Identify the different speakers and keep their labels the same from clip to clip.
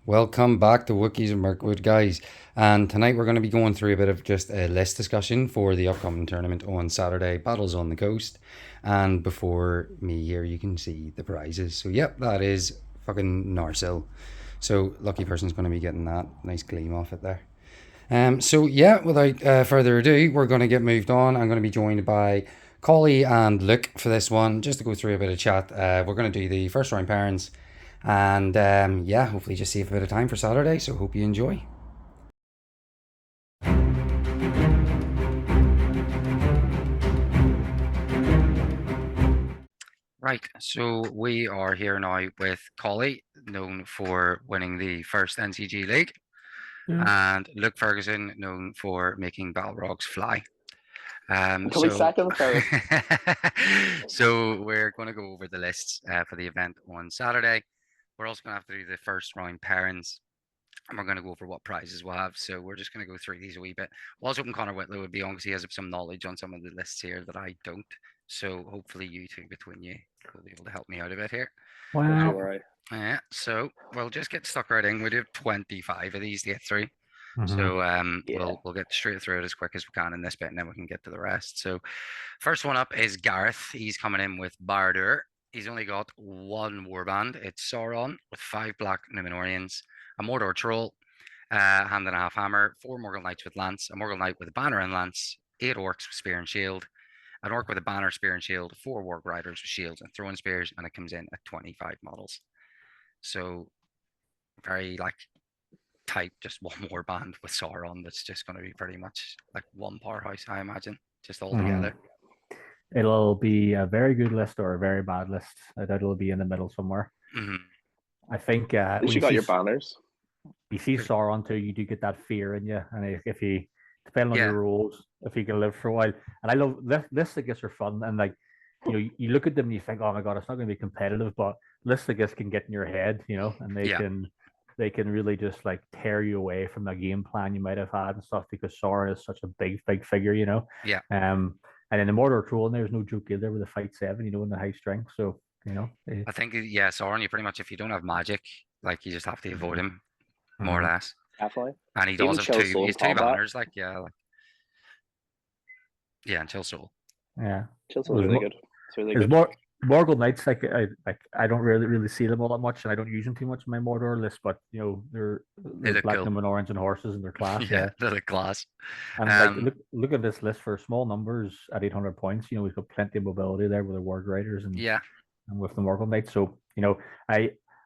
Speaker 1: Welcome back to Wookiees and Mirkwood, guys. And tonight we're going to be going through a bit of just a list discussion for the upcoming tournament on Saturday, Battles on the Coast. And before me here, you can see the prizes. So, yep, that is fucking Narsil. So, lucky person's going to be getting that. Nice gleam off it there. Without further ado, we're going to get moved on. I'm going to be joined by Collie and Luke for this one, just to go through a bit of chat. We're going to do the first round pairings, and hopefully just save a bit of time for Saturday. So hope you enjoy. Right, so we are here now with Collie, known for winning the first NCG League, and Luke Ferguson, known for making Balrogs fly.
Speaker 2: Second first.
Speaker 1: So we're going to go over the lists for the event on Saturday. We're also going to have to do the first round pairings, and we're going to go over what prizes we'll have. So we're just going to go through these a wee bit. I was hoping Connor Whitlow would be on because he has some knowledge on some of the lists here that I don't. So hopefully you two, between you, will be able to help me out a bit here.
Speaker 2: Wow. Right.
Speaker 1: Yeah, so we'll just get stuck right in. We do have 25 of these to get through. So we'll get straight through it as quick as we can in this bit, and then we can get to the rest. So first one up is Gareth. He's coming in with Bardur. He's only got one warband. It's Sauron with 5 black Numenorians, a Mordor troll, hand and a half hammer, 4 Morgul knights with lance, a Morgul knight with a banner and lance, 8 orcs with spear and shield, an orc with a banner, spear and shield, 4 warg riders with shields and throwing spears, and it comes in at 25 models. So very type just one more band with Sauron that's just going to be pretty much like one powerhouse, I imagine, just all together.
Speaker 3: It'll be a very good list or a very bad list. I doubt it'll be in the middle somewhere. I think
Speaker 2: when you got your banners,
Speaker 3: you see Sauron too, you do get that fear in you, and if you depending on your rules, if you can live for a while. And I love lists I guess are fun, and you look at them and you think, oh my god, it's not going to be competitive, but lists I guess can get in your head, and they can really just tear you away from the game plan you might have had and stuff, because Sauron is such a big figure, and in the Mordor troll, there's no joke either with the fight 7, in the high strength. So
Speaker 1: I think Sauron, you pretty much, if you don't have magic, you just have to avoid him, more or less.
Speaker 2: Definitely.
Speaker 1: And he does have two banners, and Chill Soul.
Speaker 3: Yeah,
Speaker 2: Chill Soul is really good. It's really good.
Speaker 3: Morgul Knights, I don't really see them all that much, and I don't use them too much in my Mordor list. But they're black cool. Numenorians and horses, and they're class.
Speaker 1: Yeah, they're class.
Speaker 3: And look at this list for small numbers at 800 points. We've got plenty of mobility there with the warg riders and with the Morgul Knights. So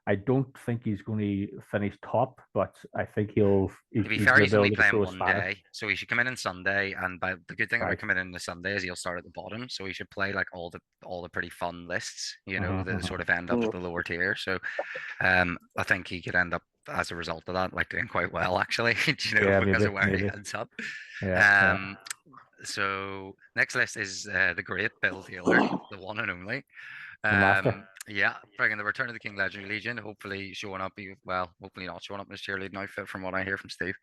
Speaker 3: I don't think he's going to finish top, but I think he'll
Speaker 1: be fair, he's only playing one day, so he should come in Sunday. And the good thing about coming in the Sunday is he'll start at the bottom, so he should play all the pretty fun lists, that sort of end up at the lower tier. So I think he could end up as a result of that doing quite well, actually, because of where he ends up. So next list is the great Bill Taylor, the one and only. Bringing the Return of the King Legendary Legion, hopefully showing up, hopefully not showing up in his cheerleading outfit from what I hear from Steve.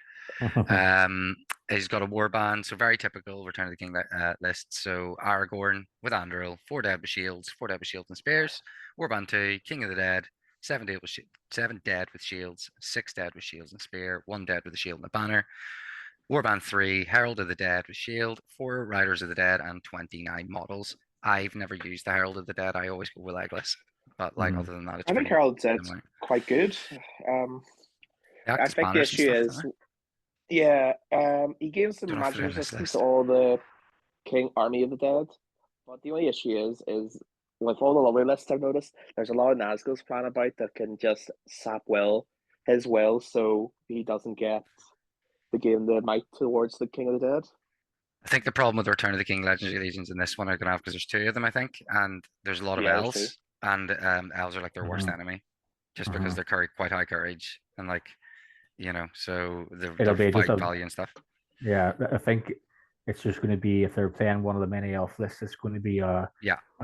Speaker 1: He's got a warband, so very typical Return of the King list. So Aragorn with Anduril, 4 dead with shields, 4 dead with shields and spears. Warband 2, King of the Dead, 7 dead with shields, 6 dead with shields and spear, 1 dead with a shield and a banner. Warband 3, Herald of the Dead with shield, 4 Riders of the Dead, and 29 models. I've never used the Herald of the Dead. I always go with legless, but other than that, it's
Speaker 2: I think Herald of the Dead's quite good. I think the issue is, he gives some magic resistance to all the King Army of the Dead, but the only issue is with all the lovely lists I've noticed, there's a lot of Nazgul's plan about that can just sap his will, so he doesn't get the might towards the King of the Dead.
Speaker 1: I think the problem with the Return of the King Legendary Legions in this one are going to have, because there's 2 of them, I think, and there's a lot of elves, and elves are their worst enemy, just because they're quite high courage, and so they're fight value and stuff.
Speaker 3: Yeah, I think it's just going to be, if they're playing one of the many elf lists, it's going to be a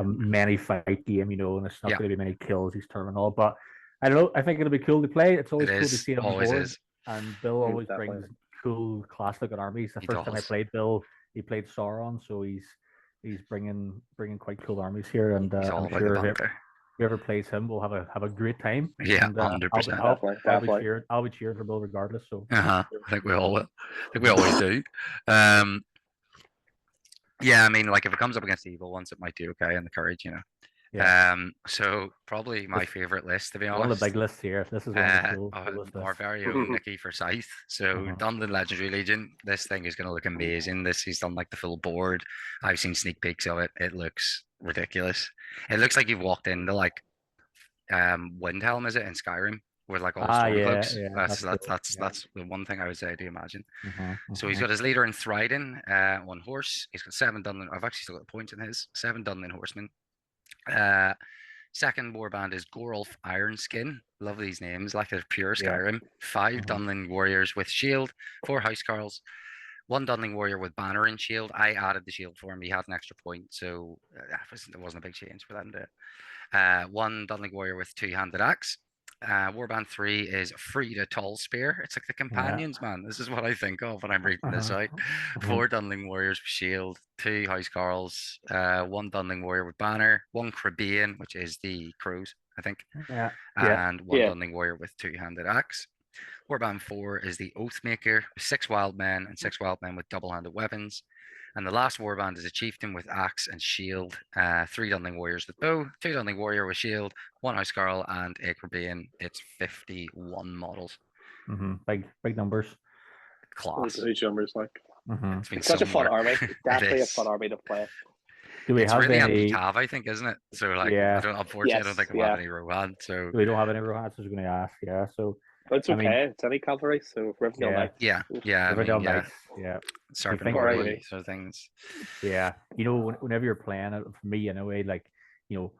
Speaker 3: many fight game, and it's not going to be many kills each turn and all. But I don't know. I think it'll be cool to play. It's always cool to see it on the board. And Bill always brings cool class-looking armies. The first time I played Bill, he played Sauron, so he's bringing quite cool armies here, and I'm sure whoever plays him will have a great time.
Speaker 1: Yeah,
Speaker 3: And
Speaker 1: 100%.
Speaker 2: Definitely.
Speaker 3: I'll be cheering for Bill regardless. So
Speaker 1: I think we all will. I think we always do. Yeah, I mean, like if it comes up against the evil ones, it might do okay in the courage, you know.
Speaker 3: yeah,
Speaker 1: So probably my favorite list, to be
Speaker 3: one of
Speaker 1: honest.
Speaker 3: the big lists here. This is one of the coolest
Speaker 1: Our
Speaker 3: lists.
Speaker 1: very own Nicky Forsyth. So Dunland Legendary Legion. This thing is going to look amazing. He's done like the full board. I've seen sneak peeks of it. It looks ridiculous. It looks like you've walked into like Windhelm, is it, in Skyrim, with like all the stormcloaks.
Speaker 3: Yeah,
Speaker 1: That's the one thing I would say to imagine.
Speaker 3: Mm-hmm,
Speaker 1: So he's got his leader in Thryden, one horse. He's got 7 Dunland. I've actually still got the points in his 7 Dunland horsemen. Second warband is Gorulf Ironskin. Love these names, like they're pure Skyrim. 5 Dunling warriors with shield, 4 housecarls, 1 Dunling warrior with banner and shield. I added the shield for him. He had an extra point, so it wasn't a big change for them to 1 Dunling warrior with 2-handed axe. Warband 3 is Frida Tall Spear. It's like the companions, man. This is what I think of when I'm reading this out. 4 Dunling warriors with shield, 2 housecarls, 1 Dunling warrior with banner, 1 Caribbean, which is the crows, I think, and 1 Dunling warrior with 2-handed axe. Warband 4 is the Oathmaker, 6 wild men and 6 wild men with double-handed weapons. And the last warband is a chieftain with axe and shield, 3 Dunling warriors with bow, 2 Dunling warrior with shield, 1 housecarl, and a Caribbean. It's 51 models.
Speaker 3: Big numbers.
Speaker 1: Class.
Speaker 2: Huge numbers, like.
Speaker 1: It's
Speaker 2: such a fun army. Definitely a fun army to play.
Speaker 1: It's really anti-cav, I think, isn't it? So, like, unfortunately, I don't think we'll have any Rohan. So
Speaker 3: we don't have any Rohan, so I was going to ask. Yeah, so.
Speaker 2: But it's okay. It's any cavalry, so Rivendell Knights.
Speaker 3: Rivendell Knights. Yeah.
Speaker 1: Serpent Warrior sort of things.
Speaker 3: Yeah, whenever you're playing it, for me anyway, like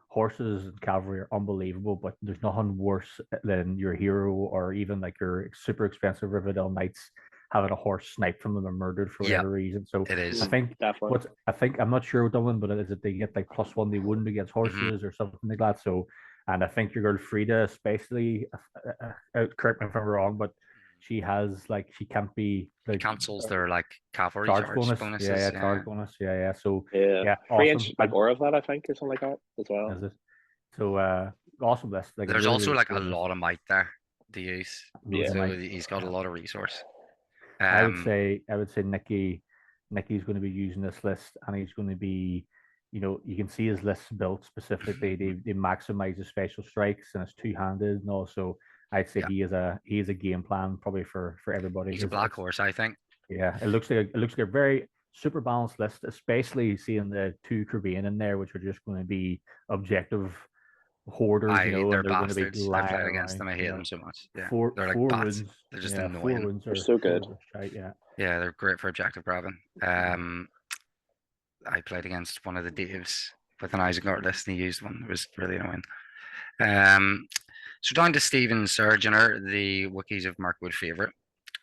Speaker 3: horses and cavalry are unbelievable, but there's nothing worse than your hero or even like your super expensive Rivendell Knights having a horse sniped from them or murdered for whatever reason. So
Speaker 1: it is.
Speaker 3: I think I'm not sure Dublin, but is it they get like +1 they wound against horses or something like that. So. And I think your girl Frida, especially, correct me if I'm wrong, but she has like she can't be like
Speaker 1: cancels their like cavalry
Speaker 3: charge bonuses. Charge bonus. So awesome.
Speaker 2: 3-inch like aura of that, I think, or something like that as well.
Speaker 3: Is it? So awesome list. Like,
Speaker 1: there's also like a lot of might there to use. So he's got a lot of resource.
Speaker 3: I would say Nicky's going to be using this list, and he's going to be. You can see his list built specifically. They maximize his special strikes and it's 2-handed, and also I'd say he is a game plan probably for everybody.
Speaker 1: He's a black horse, I think.
Speaker 3: Yeah, it looks like a very super balanced list, especially seeing the 2 Caribbean in there, which are just going to be objective hoarders.
Speaker 1: They're
Speaker 3: going
Speaker 1: to be I played against them. I hate them so much. Yeah, they're like bats. They're just annoying.
Speaker 2: They're so good.
Speaker 3: Yeah,
Speaker 1: they're great for objective grabbing. I played against one of the Daves with an Isengard list, and he used one. It was really annoying. So down to Stephen Surgeoner, the Wookiees of Mirkwood favourite.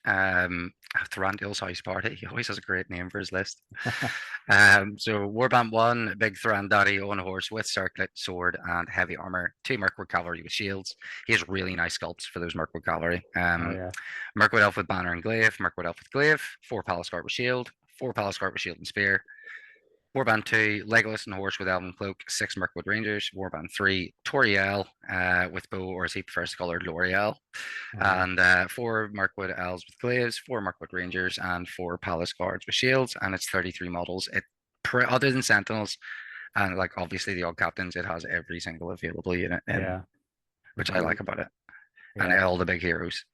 Speaker 1: Thranduil's House Party. He always has a great name for his list. So Warband 1, big Thranduil on a horse with circlet, sword, and heavy armor. 2 Mirkwood cavalry with shields. He has really nice sculpts for those Mirkwood cavalry. Mirkwood elf with banner and glaive. Mirkwood elf with glaive. 4 Palace Guard with shield. 4 Palace Guard with shield and spear. Warband 2, Legolas and horse with elven cloak, 6 Mirkwood Rangers. Warband 3, Toriel with bow, or as he prefers to call her, L'Oreal. And 4 Mirkwood elves with glaives, 4 Mirkwood Rangers, and 4 Palace Guards with shields. And it's 33 models. Other than Sentinels, and like obviously the odd captains, it has every single available unit in, which I like about it. And all the big heroes.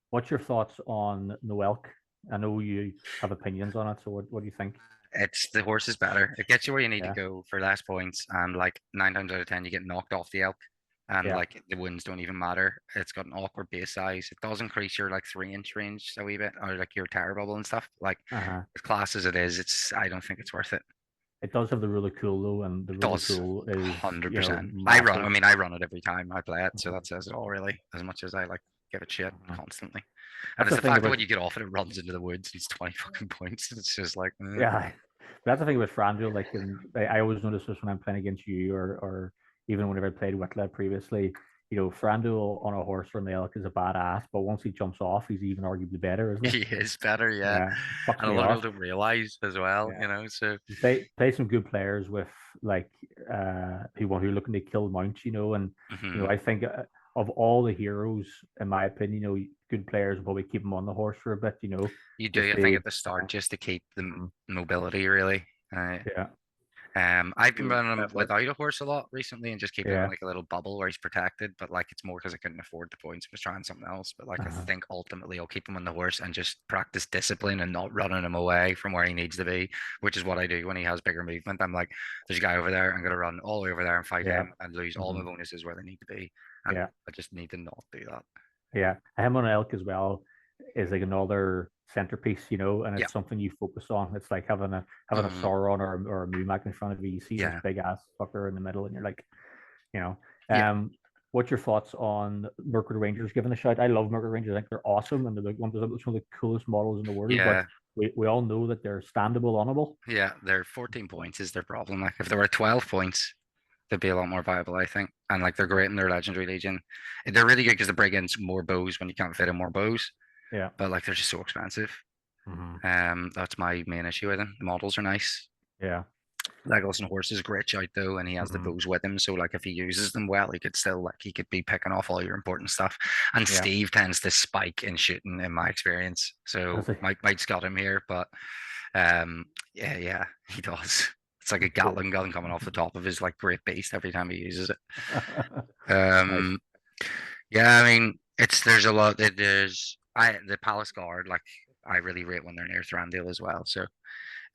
Speaker 3: What's your thoughts on Noelk? I know you have opinions on it, so what do you think?
Speaker 1: It's the horse is better. It gets you where you need to go for less points, and like 9 times out of 10 you get knocked off the elk, and like the wounds don't even matter. It's got an awkward base size. It does increase your like 3-inch range a wee bit, or like your terror bubble and stuff. Like as class as it is, I don't think it's worth it.
Speaker 3: It does have the really cool though, and the really cool is
Speaker 1: 100%. I run it every time I play it, so that says it all really. As much as I like give it shit constantly. And it's the fact that when you get off it, it runs into the woods. It's 20 fucking points. It's just like
Speaker 3: That's the thing with Thranduil. Like, I always notice this when I'm playing against you, or even whenever I played Whitla previously. Frando on a horse from the elk is a badass, but once he jumps off, he's even arguably better, isn't he?
Speaker 1: He is better, yeah.
Speaker 3: Yeah, fucks
Speaker 1: And a
Speaker 3: me
Speaker 1: lot of
Speaker 3: off.
Speaker 1: people don't realize as well, so
Speaker 3: you play some good players with like people who are looking to kill mounts, and I think of all the heroes, in my opinion, good players will probably keep them on the horse for a bit,
Speaker 1: you do, I think, at the start, just to keep the mobility, really.
Speaker 3: Yeah.
Speaker 1: I've been running him without a horse a lot recently and just keeping him in like a little bubble where he's protected, but like it's more because I couldn't afford the points. I was trying something else, but like I think ultimately I'll keep him on the horse and just practice discipline and not running him away from where he needs to be, which is what I do when he has bigger movement. I'm like, there's a guy over there, I'm gonna run all the way over there and fight him and lose all my bonuses where they need to be. And I just need to not do that.
Speaker 3: Yeah, him on elk as well is like another centerpiece, and it's something you focus on. It's like having a Sauron or a Mumak in front of you. You see this big ass fucker in the middle, and you're like, what's your thoughts on Mercury Rangers giving a shout? I love Mercury Rangers. I think they're awesome, and they're one of the coolest models in the world. But we all know that they're standable, honorable.
Speaker 1: Yeah, they're 14 points is their problem. Like if there were 12 points, they'd be a lot more viable, I think. And like they're great in their Legendary Legion. They're really good because they bring in more bows when you can't fit in more bows.
Speaker 3: Yeah.
Speaker 1: But like they're just so expensive. That's my main issue with them. The models are nice.
Speaker 3: Yeah.
Speaker 1: Legolas and horses, great shout though, and he has the bows with him. So like if he uses them well, he could be picking off all your important stuff. And Steve tends to spike in shooting, in my experience. So Mike's got him here, but yeah, he does. It's like a Gatling gun coming off the top of his like great beast every time he uses it.
Speaker 3: Nice.
Speaker 1: Yeah, I mean there's a lot. The Palace Guard, like I really rate when they're near Thranduil as well. So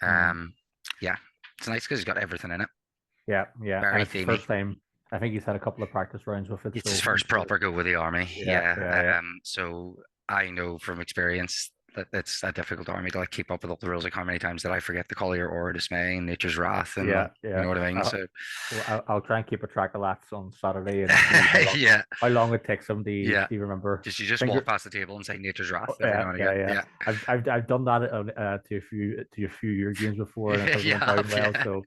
Speaker 1: yeah, it's nice because he's got everything in it.
Speaker 3: Yeah.
Speaker 1: Very
Speaker 3: and it's the first time. I think he's had a couple of practice rounds with it.
Speaker 1: It's his first proper go with the army.
Speaker 3: Yeah.
Speaker 1: So I know from experience that it's a difficult army to like keep up with all the rules. Like how many times did I forget the Collie or Dismay and Nature's Wrath and you know what I mean? So
Speaker 3: I'll try and keep a track of that on Saturday and how long it takes them to remember.
Speaker 1: You just walk past the table and say Nature's Wrath every now and again.
Speaker 3: I've done that to a few year games before and it hasn't went down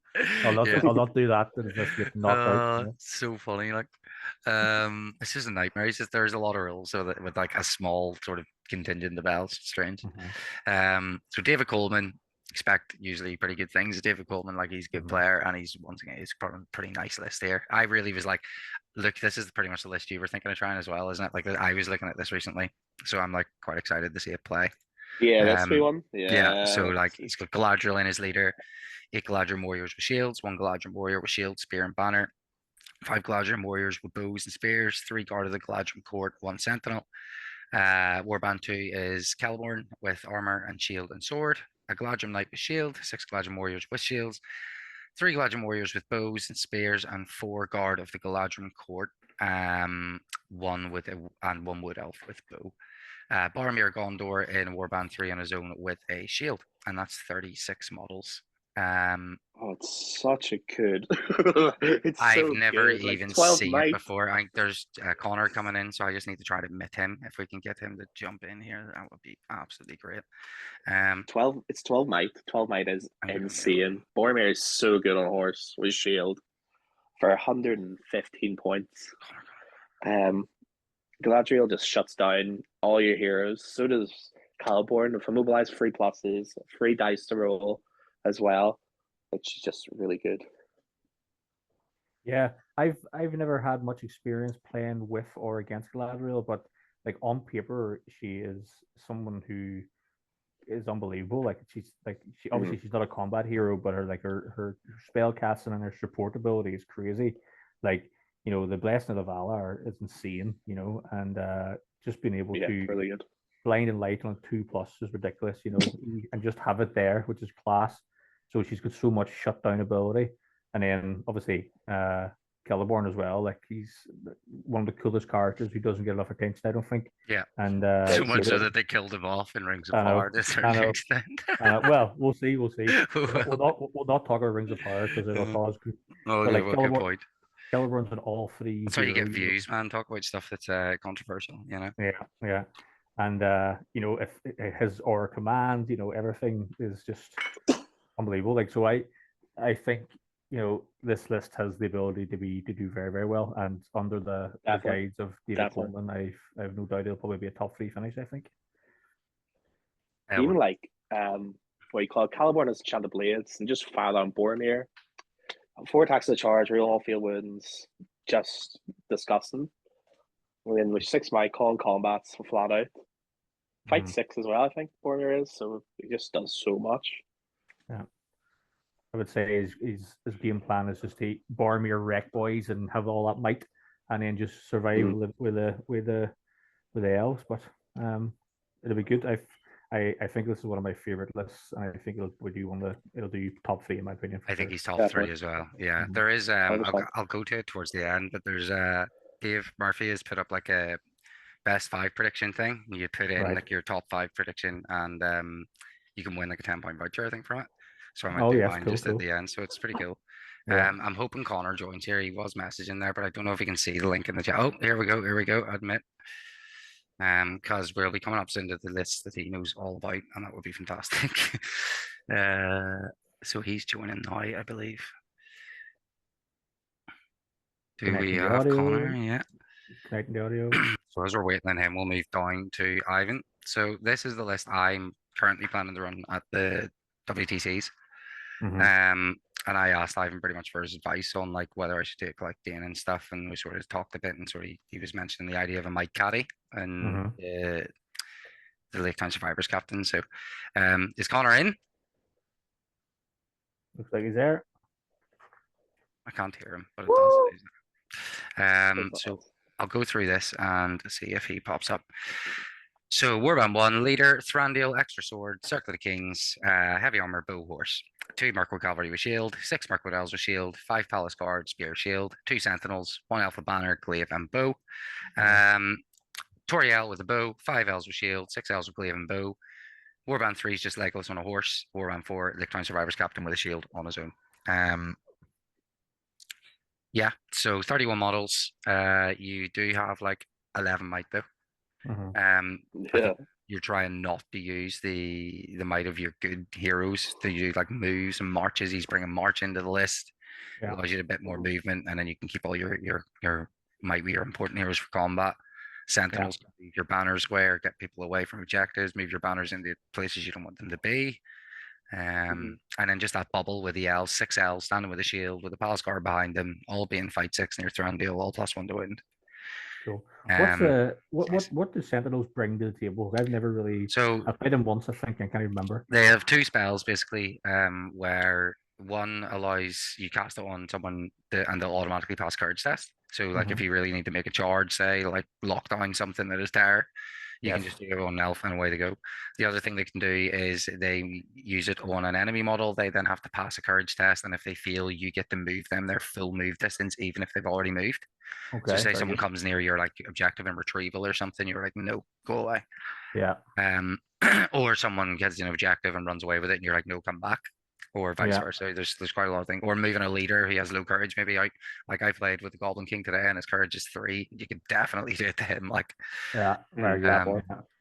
Speaker 3: well. So I'll not do that and just get knocked out.
Speaker 1: So funny, like it's just a nightmare. It's just there's a lot of rules, so that with like a small sort of contingent of bells, strange. So David Coleman, expect usually pretty good things. David Coleman, like he's a good player, and he's got a pretty nice list here. I really was like, look, this is pretty much the list you were thinking of trying as well, isn't it? Like I was looking at this recently, so I'm like quite excited to see it play.
Speaker 2: Yeah, that's the one.
Speaker 1: Yeah. So like he's got Galadriel in his leader, 8 Galadriel warriors with shields, 1 Galadriel warrior with shield, spear, and banner, 5 Galadriel warriors with bows and spears, 3 guard of the Galadriel court, 1 sentinel. Warband 2 is Celeborn with armor and shield and sword, a Galadriel knight with shield, 6 Galadriel warriors with shields, 3 Galadriel warriors with bows and spears, and 4 guard of the Galadriel court, 1 wood elf with bow. Boromir Gondor in Warband 3 on his own with a shield, and that's 36 models.
Speaker 2: It's such a good.
Speaker 1: I've never even seen it before. There's Connor coming in, so I just need to try to admit him. If we can get him to jump in here, that would be absolutely great.
Speaker 2: 12. It's 12 might. 12 might is insane. Boromir is so good on a horse with shield for 115 points. Galadriel just shuts down all your heroes. So does Celeborn. If immobilize, 3 pluses, 3 dice to roll as well. Like she's just really good.
Speaker 3: Yeah, I've never had much experience playing with or against Galadriel, but like on paper, she is someone who is unbelievable. Like she's obviously she's not a combat hero, but her spell casting and her support ability is crazy. Like the Blessing of the Valar is insane. And just being able to
Speaker 2: really good.
Speaker 3: Blind and Light on 2+ is ridiculous. And just have it there, which is class. So she's got so much shutdown ability, and then obviously Celeborn as well. Like he's one of the coolest characters who doesn't get enough attention, I don't think.
Speaker 1: Yeah.
Speaker 3: And
Speaker 1: so much so that they killed him off in Rings of Power to a certain extent.
Speaker 3: Well, we'll see. We'll not talk about Rings of Power because it'll cause.
Speaker 1: Oh, yeah, good point.
Speaker 3: Celeborn's in all 3.
Speaker 1: That's how you get views, man. Talk about stuff that's controversial,
Speaker 3: Yeah. And if his aura command, everything is just unbelievable. Like so, I think this list has the ability to do very, very well, and under the guides of David Coleman, I've no doubt it'll probably be a top 3 finish, I think.
Speaker 2: Even like what you call it, Caliborn has Enchanted Blades, and just fire down Boromir. 4 attacks to the charge, real all field wounds, just disgusting. And then with 6 might call combats for flat out. Fight 6 as well, I think Boromir is, so he just does so much.
Speaker 3: Yeah. I would say his game plan is just to Boromir wreck boys and have all that might, and then just survive with the elves. But it'll be good. I think this is one of my favorite lists, and I think it'll do top 3 in my opinion.
Speaker 1: I think he's top 3 as well. Yeah, there is. I'll go to it towards the end, but there's Dave Murphy has put up like a best 5 prediction thing. You put in like your top 5 prediction, and you can win like a 10-point voucher, I think, from it. So I might do mine just at the end. So it's pretty cool. Yeah. I'm hoping Connor joins here. He was messaging there, but I don't know if he can see the link in the chat. Oh, here we go. Admit. Because we'll be coming up soon to the list that he knows all about, and that would be fantastic. So he's joining now, I believe. Do we have Connor? Yeah.
Speaker 3: Connecting the audio.
Speaker 1: So as we're waiting on him, we'll move down to Ivan. So this is the list I'm currently planning to run at the WTCs. And I asked Ivan pretty much for his advice on like whether I should take like Dane and stuff, and we sort of talked a bit, and sort of he was mentioning the idea of a Mike Caddy and the Lake Town Survivors captain. So is Connor in?
Speaker 3: Looks like he's there.
Speaker 1: I can't hear him, but it does. So I'll go through this and see if he pops up. So Warband 1, leader, Thranduil, extra sword, Circle of the Kings, heavy armor, bow, horse. 2 Mirkwood Cavalry with shield, 6 Mirkwood Elves with shield, 5 Palace Guards, spear, shield, 2 Sentinels, 1 Alpha Banner, glaive, and bow. Toriel with a bow, 5 Elves with shield, 6 Elves with glaive and bow. Warband 3 is just Legolas on a horse. Warband 4, Lake Town Survivors captain with a shield on his own. Yeah, so 31 models. You do have like 11 might though. You're trying not to use the might of your good heroes to do like moves and marches. He's bringing march into the list. It allows you a bit more movement, and then you can keep all your might be your important heroes for combat. Sentinels, move your banners where, get people away from objectives, move your banners into places you don't want them to be. And then just that bubble with the elves, 6 elves standing with a shield, with a palace guard behind them, all being fight 6 near Thranduil, all +1 to wind.
Speaker 3: Cool. What do Sentinels bring to the table? I've never really.
Speaker 1: So
Speaker 3: I've played them once, I think. I can't even remember.
Speaker 1: They have 2 spells basically, where one allows you cast it on someone and they'll automatically pass courage test. So like if you really need to make a charge, say like lock down something that is terror, you can just do it on elf and away they go. The other thing they can do is they use it on an enemy model. They then have to pass a courage test, and if they fail, you get to move them their full move distance, even if they've already moved. So say someone comes near your like objective and retrieval or something, you're like, no, go away.
Speaker 3: Yeah.
Speaker 1: Or someone gets an objective and runs away with it, and you're like, no, come back. Or vice versa. There's quite a lot of things. Or moving a leader who has low courage, maybe out. Like I played with the Goblin King today, and his courage is 3. You could definitely do it to him. Like,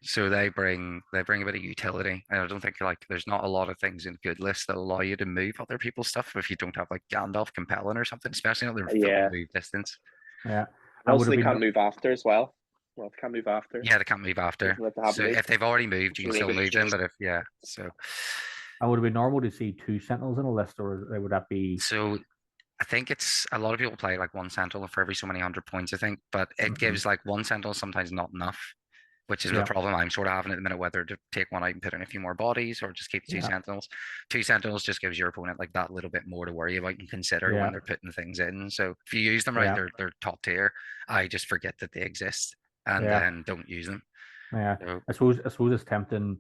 Speaker 1: so they bring a bit of utility. And I don't think like there's not a lot of things in good lists that allow you to move other people's stuff if you don't have like Gandalf compelling or something, especially not their full move distance.
Speaker 3: Yeah.
Speaker 2: Also, they can't move after as well. Well, they can't move after.
Speaker 1: Yeah, they can't move after. So if they've already moved, you can still move them. But if so.
Speaker 3: And would it be normal to see 2 Sentinels in a list, or would that be?
Speaker 1: So I think it's a lot of people play like 1 Sentinel for every so many 100 points, I think, but it gives like 1 Sentinel sometimes not enough, which is the problem I'm sort of having at the minute, whether to take one out and put in a few more bodies or just keep 2 Sentinels. 2 Sentinels just gives your opponent like that little bit more to worry about and consider when they're putting things in. So if you use them right, they're top tier. I just forget that they exist and then don't use them.
Speaker 3: Yeah, so, I suppose it's tempting.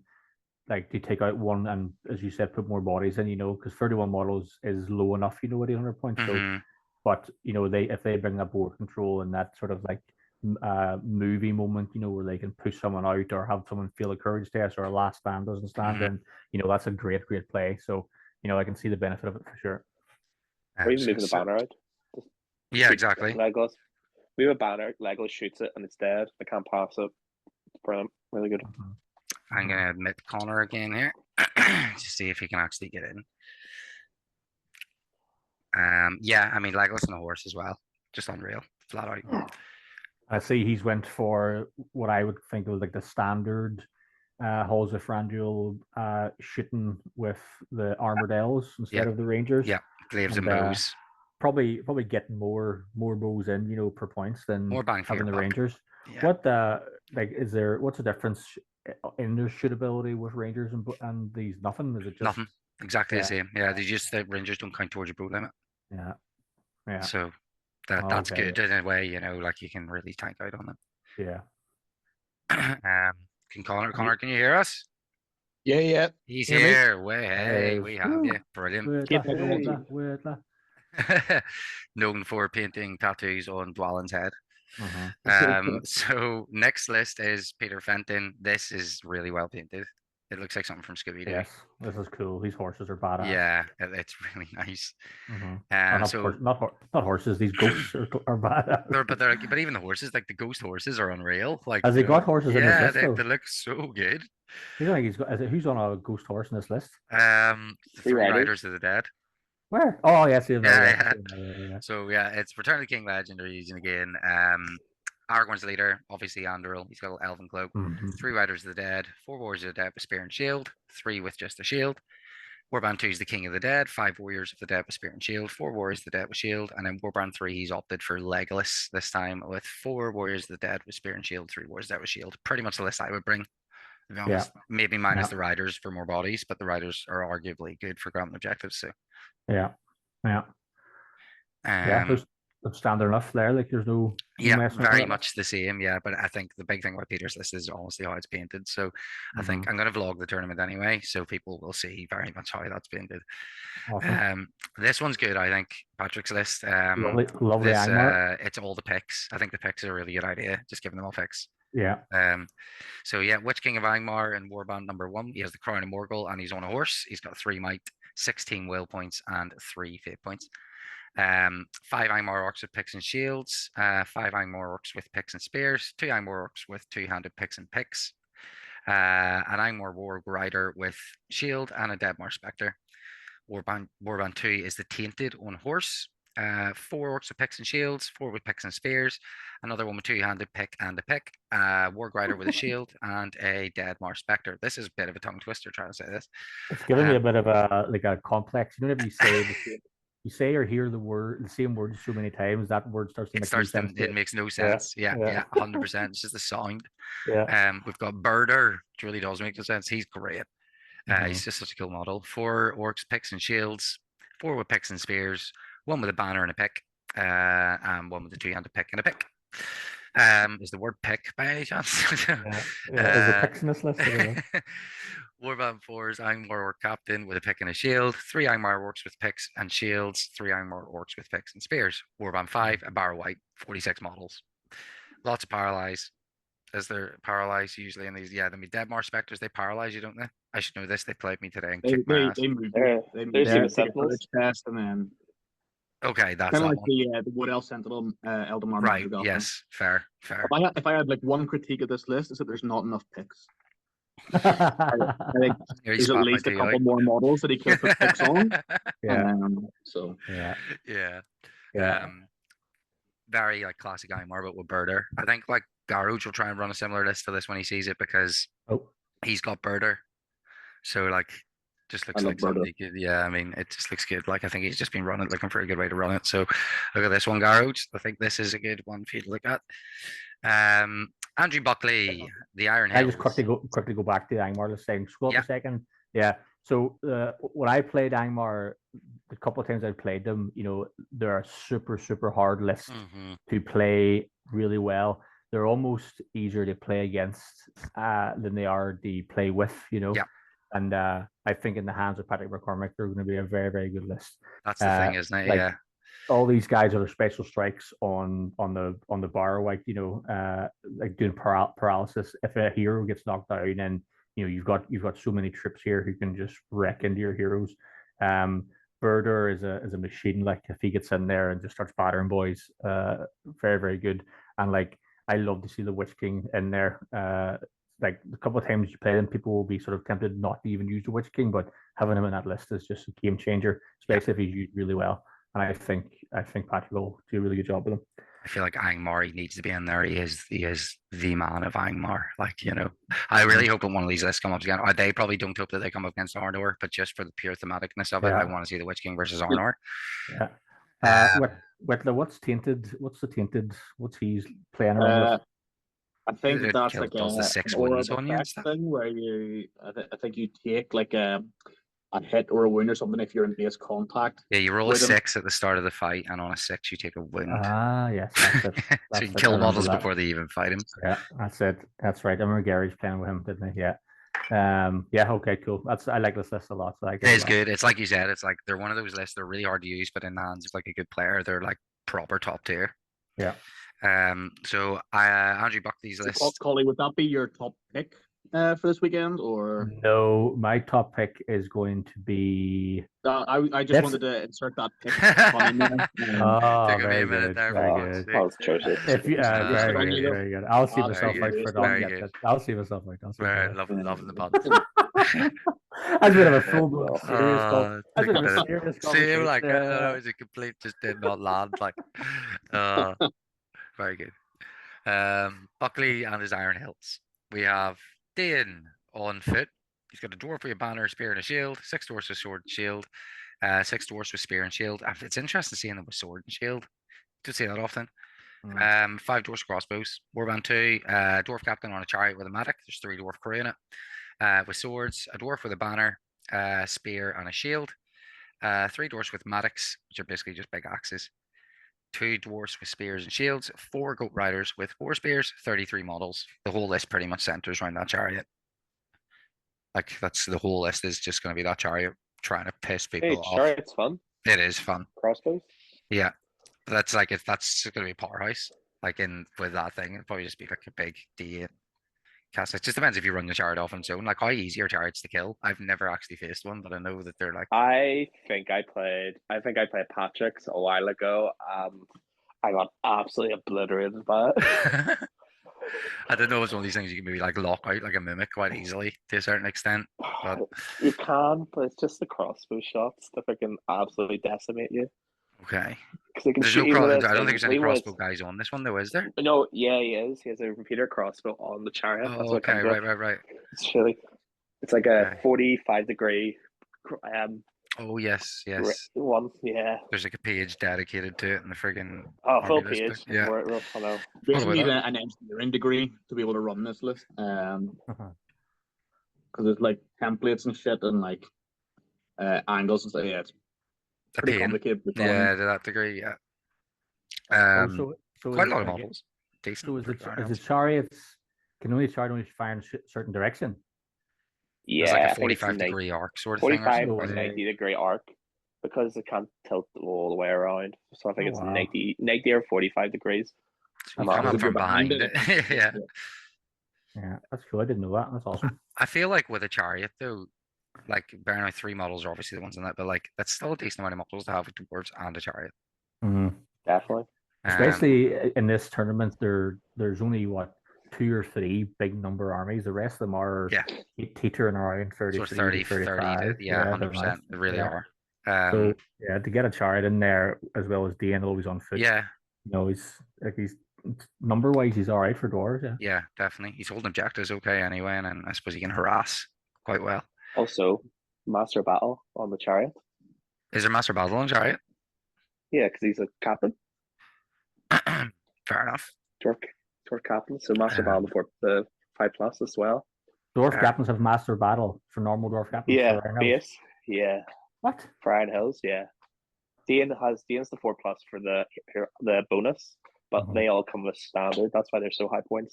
Speaker 3: Like to take out 1 and, as you said, put more bodies in, because 31 models is low enough, at 800 points. So, but if they bring that board control and that sort of like movie moment, where they can push someone out or have someone feel a courage test or a last stand doesn't stand, then that's a great play. So I can see the benefit of it for sure.
Speaker 2: Or even moving the banner out.
Speaker 1: Yeah, exactly.
Speaker 2: Legolas. We have a banner. Legolas shoots it and it's dead. They can't pass it. Brilliant. Really good.
Speaker 1: I'm going to admit Connor again here to see if he can actually get in. Yeah, I mean, Legolas on a horse as well, just unreal, flat out.
Speaker 3: I see he's went for what I would think of like the standard halls of Franduil shooting with the armored elves instead of the rangers.
Speaker 1: Yeah, glaives and bows.
Speaker 3: Probably getting more bows in, per points than
Speaker 1: more bang for
Speaker 3: having the
Speaker 1: buck.
Speaker 3: rangers.
Speaker 1: Yeah.
Speaker 3: What what's the difference in their shootability with rangers and these? Nothing? Is it just
Speaker 1: nothing? Exactly the same. Yeah, the rangers don't count towards your bow limit.
Speaker 3: Yeah. Yeah.
Speaker 1: So that's good in a way, like you can really tank out on them.
Speaker 3: Yeah.
Speaker 1: Can Connor, can you hear us?
Speaker 4: Yeah.
Speaker 1: He's here. Hey, we have you. Brilliant. Known for painting tattoos on Dwalin's head. So next list is Peter Fenton. This is really well painted. It looks like something from Scooby-Doo.
Speaker 3: Yes, this is cool. These horses are badass.
Speaker 1: Yeah, it's really nice.
Speaker 3: Not horses. These ghosts are badass.
Speaker 1: But even the horses, like the ghost horses, are unreal. Like,
Speaker 3: has he got horses in his list?
Speaker 1: Yeah, they look so good.
Speaker 3: Who's on a ghost horse in this list?
Speaker 1: Three Riders of the Dead.
Speaker 3: Where? Oh, yes,
Speaker 1: yeah. So it's Return of the King legendaries, and again, Aragorn's the leader, obviously Andoril. He's got an elven cloak. 3 Riders of the Dead, 4 Warriors of the Dead with spear and shield, 3 with just a shield. Warband 2 is the King of the Dead, 5 Warriors of the Dead with spear and shield, 4 Warriors of the Dead with shield, and then Warband 3 he's opted for Legolas this time with 4 Warriors of the Dead with spear and shield, 3 Warriors of the Dead with shield. Pretty much the list I would bring. To be honest, maybe minus the Riders for more bodies, but the Riders are arguably good for granting objectives. So
Speaker 3: that's standard enough there. Like there's no
Speaker 1: very much the same. Yeah, but I think the big thing about Peter's list is honestly how it's painted. So I think I'm going to vlog the tournament anyway, so people will see very much how that's painted. Awesome. This one's good. I think Patrick's list.
Speaker 3: Lovely
Speaker 1: it's all the picks. I think the picks are a really good idea. Just giving them all picks.
Speaker 3: Yeah.
Speaker 1: Witch King of Angmar in Warband number 1. He has the Crown of Morgul and he's on a horse. He's got 3 might, 16 will points, and 3 fate points. 5 Angmar orcs with picks and shields, 5 Angmar orcs with picks and spears, 2 Angmar orcs with 2-handed picks and picks, an Angmar warg rider with shield, and a Deadmar spectre. Warband 2 is the Tainted on horse, 4 orcs with picks and shields, 4 with picks and spears, another one with 2-handed pick and a pick, warg rider with a shield, and a Deadmar spectre. This is a bit of a tongue twister trying to say this.
Speaker 3: It's giving me a bit of a complex. You know, whenever you say or hear the same word so many times, that word starts to make no sense.
Speaker 1: It makes no sense. Yeah, 100%. It's just the sound. We've got Birder, which really does make no sense. He's great. He's just such a cool model. 4 orcs, picks and shields, 4 with picks and spears, 1 with a banner and a pick, and 1 with a 2-handed pick and a pick. Is the word pick by any chance?
Speaker 3: Is the picks in this list?
Speaker 1: Warband 4 is Angmar Orc Captain with a pick and a shield, 3 Angmar Orcs with picks and shields, 3 Angmar Orcs with picks and spears. Warband 5, a Barrow White, 46 models. Lots of paralyze. Is there paralyze usually in these? Yeah, the Deadmar Spectres, they paralyze you, don't they? I should know this. They played me today and kicked my ass.
Speaker 4: They moved the test and then.
Speaker 1: Okay, that's
Speaker 4: kind of like the Wood Elf Sentinel Eldamar.
Speaker 1: Right. Yes. Fair.
Speaker 4: If I had like one critique of this list, is that there's not enough picks. I think there's at least a couple more models that he could put picks on.
Speaker 1: Very like classic Angmar, but with Birder. I think like Garouch will try and run a similar list to this when he sees it because he's got Birder. So like just looks like somebody good. Yeah, I mean it just looks good. Like I think he's just been looking for a good way to run it. So look at this one, Garouch. I think this is a good one for you to look at. Andrew Buckley, the Iron Hills.
Speaker 3: I just quickly go back to the Angmar list saying scroll up a second. Yeah. So when I played Angmar, the couple of times I played them, they're a super hard list to play really well. They're almost easier to play against than they are to play with, And I think in the hands of Patrick McCormick, they're going to be a very, very good list.
Speaker 1: That's the thing, isn't it? Yeah.
Speaker 3: All these guys are special strikes on the bar, like like doing paralysis. If a hero gets knocked down, and you've got so many trips here who can just wreck into your heroes. Birder is a machine. Like if he gets in there and just starts battering boys, very, very good. And like I love to see the Witch King in there. Like a couple of times you play them, people will be sort of tempted not to even use the Witch King, but having him in that list is just a game changer, especially if he's used really well. and I think Patrick will do a really good job with him.
Speaker 1: I feel like Angmar, he needs to be in there. He is the man of Angmar. Like, I really hope when one of these lists come up again. They probably don't hope that they come up against Arnor, but just for the pure thematicness of it, I want to see the Witch King versus Arnor.
Speaker 3: Yeah. What's tainted? What's the tainted? What's he's playing around with?
Speaker 4: I think that's like
Speaker 1: does the 6
Speaker 4: aura
Speaker 1: wounds on you and stuff.
Speaker 4: thing where I think you take like a hit or a wound or something if you're in base contact.
Speaker 1: Yeah, you roll a 6 at the start of the fight, and on a 6 you take a wound.
Speaker 3: Yes, that's it.
Speaker 1: So you can kill models before they even fight him.
Speaker 3: Yeah, that's it. That's right. I remember Gary's playing with him, didn't he? Yeah. Okay, cool. I like this list a lot. So
Speaker 1: it is good. It's like you said. It's like they're one of those lists. They're really hard to use, but in the hands of like a good player, they're like proper top tier.
Speaker 3: Yeah.
Speaker 1: So Andrew bucked these lists.
Speaker 4: Collie, would that be your top pick for this weekend, or
Speaker 3: no? My top pick is going to be.
Speaker 4: I just wanted to insert that pick.
Speaker 1: Took me a minute there.
Speaker 2: Very good.
Speaker 3: Very good. I'll see myself out for it. I'll see myself out.
Speaker 1: Very loving the pod.
Speaker 3: That's a bit of a full-blown serious
Speaker 1: See, like it was a complete, just did not land. Like, very good. Buckley and his Iron Hills. We have Dane on foot. He's got a dwarf with a banner, spear, and a shield. 6 dwarfs with sword and shield. 6 dwarfs with spear and shield. It's interesting seeing them with sword and shield. Don't see that often. 5 dwarfs crossbows. Warband 2. Dwarf captain on a chariot with a matic. There's 3 dwarf crew in it. With swords. A dwarf with a banner, spear, and a shield. 3 dwarfs with matics, which are basically just big axes. 2 dwarfs with spears and shields. 4 goat riders with 4 spears. 33 models. The whole list pretty much centers around that chariot. Like, that's the whole list is just going to be that chariot trying to piss people off.
Speaker 2: Chariot's fun.
Speaker 1: It is fun.
Speaker 2: Crossbows.
Speaker 1: Yeah, that's like that's going to be powerhouse. Like with that thing, it'd probably just be like a big D8 cast. It just depends if you run the chariot off on its own. Like, how easy are chariots to kill? I've never actually faced one, but I know that they're like.
Speaker 2: I think I played Patrick's a while ago. I got absolutely obliterated by it.
Speaker 1: I don't know if it's one of these things you can maybe like lock out like a mimic quite easily to a certain extent. But
Speaker 2: you can, but it's just the crossbow shots that freaking absolutely decimate you.
Speaker 1: Okay.
Speaker 2: There's
Speaker 1: no I don't think there's any crossbow guys on this one though, is there?
Speaker 2: No, yeah, he is. He has a repeater crossbow on the chariot.
Speaker 1: Oh, that's okay, right.
Speaker 2: It's really, it's like a 45-degree.
Speaker 1: Oh yes.
Speaker 2: One, yeah.
Speaker 1: There's like a page dedicated to it in the friggin'.
Speaker 2: Full page.
Speaker 1: Yeah.
Speaker 4: Basically, need an engineering degree to be able to run this list. Because there's like templates and shit and like angles and stuff. Yeah, it's pretty complicated.
Speaker 1: Yeah, to that degree. Yeah.
Speaker 3: So
Speaker 1: quite a lot of models. Decent.
Speaker 3: So is the chariots? Can only chariot fire in a certain direction?
Speaker 2: Yeah,
Speaker 1: it's like a 45-degree arc sort of
Speaker 2: 45
Speaker 1: thing.
Speaker 2: 45 or 90-degree arc, because it can't tilt all the way around. So I think it's 90 or 45 degrees.
Speaker 1: So come up from behind it. Yeah.
Speaker 3: Yeah, that's cool. I didn't know that. That's awesome.
Speaker 1: I feel like with a chariot though, like bearing in mind 3 models are obviously the ones in that, but like that's still a decent amount of models to have with dwarves and a chariot.
Speaker 2: Definitely.
Speaker 3: Especially in this tournament, there's only 2 or 3 big number armies. The rest of them are teetering around 30, 35.
Speaker 1: Yeah, 100%. They really are.
Speaker 3: So to get a chariot in there as well as Dane always on foot.
Speaker 1: Yeah.
Speaker 3: He's number wise, he's all right for dwarves.
Speaker 1: Yeah, definitely. He's holding objectives okay anyway, and I suppose he can harass quite well.
Speaker 2: Also, Master Battle on the chariot.
Speaker 1: Is there Master Battle on chariot?
Speaker 2: Yeah, because he's a captain.
Speaker 1: Fair enough.
Speaker 2: Dwarf captain, so Master Battle for the 5+ as well.
Speaker 3: Dwarf captains have Master Battle for normal dwarf captains.
Speaker 2: Yeah, base. Yeah.
Speaker 3: What?
Speaker 2: For Iron Hills, yeah. Dane's the 4+ for the bonus, but they all come with standard. That's why they're so high points.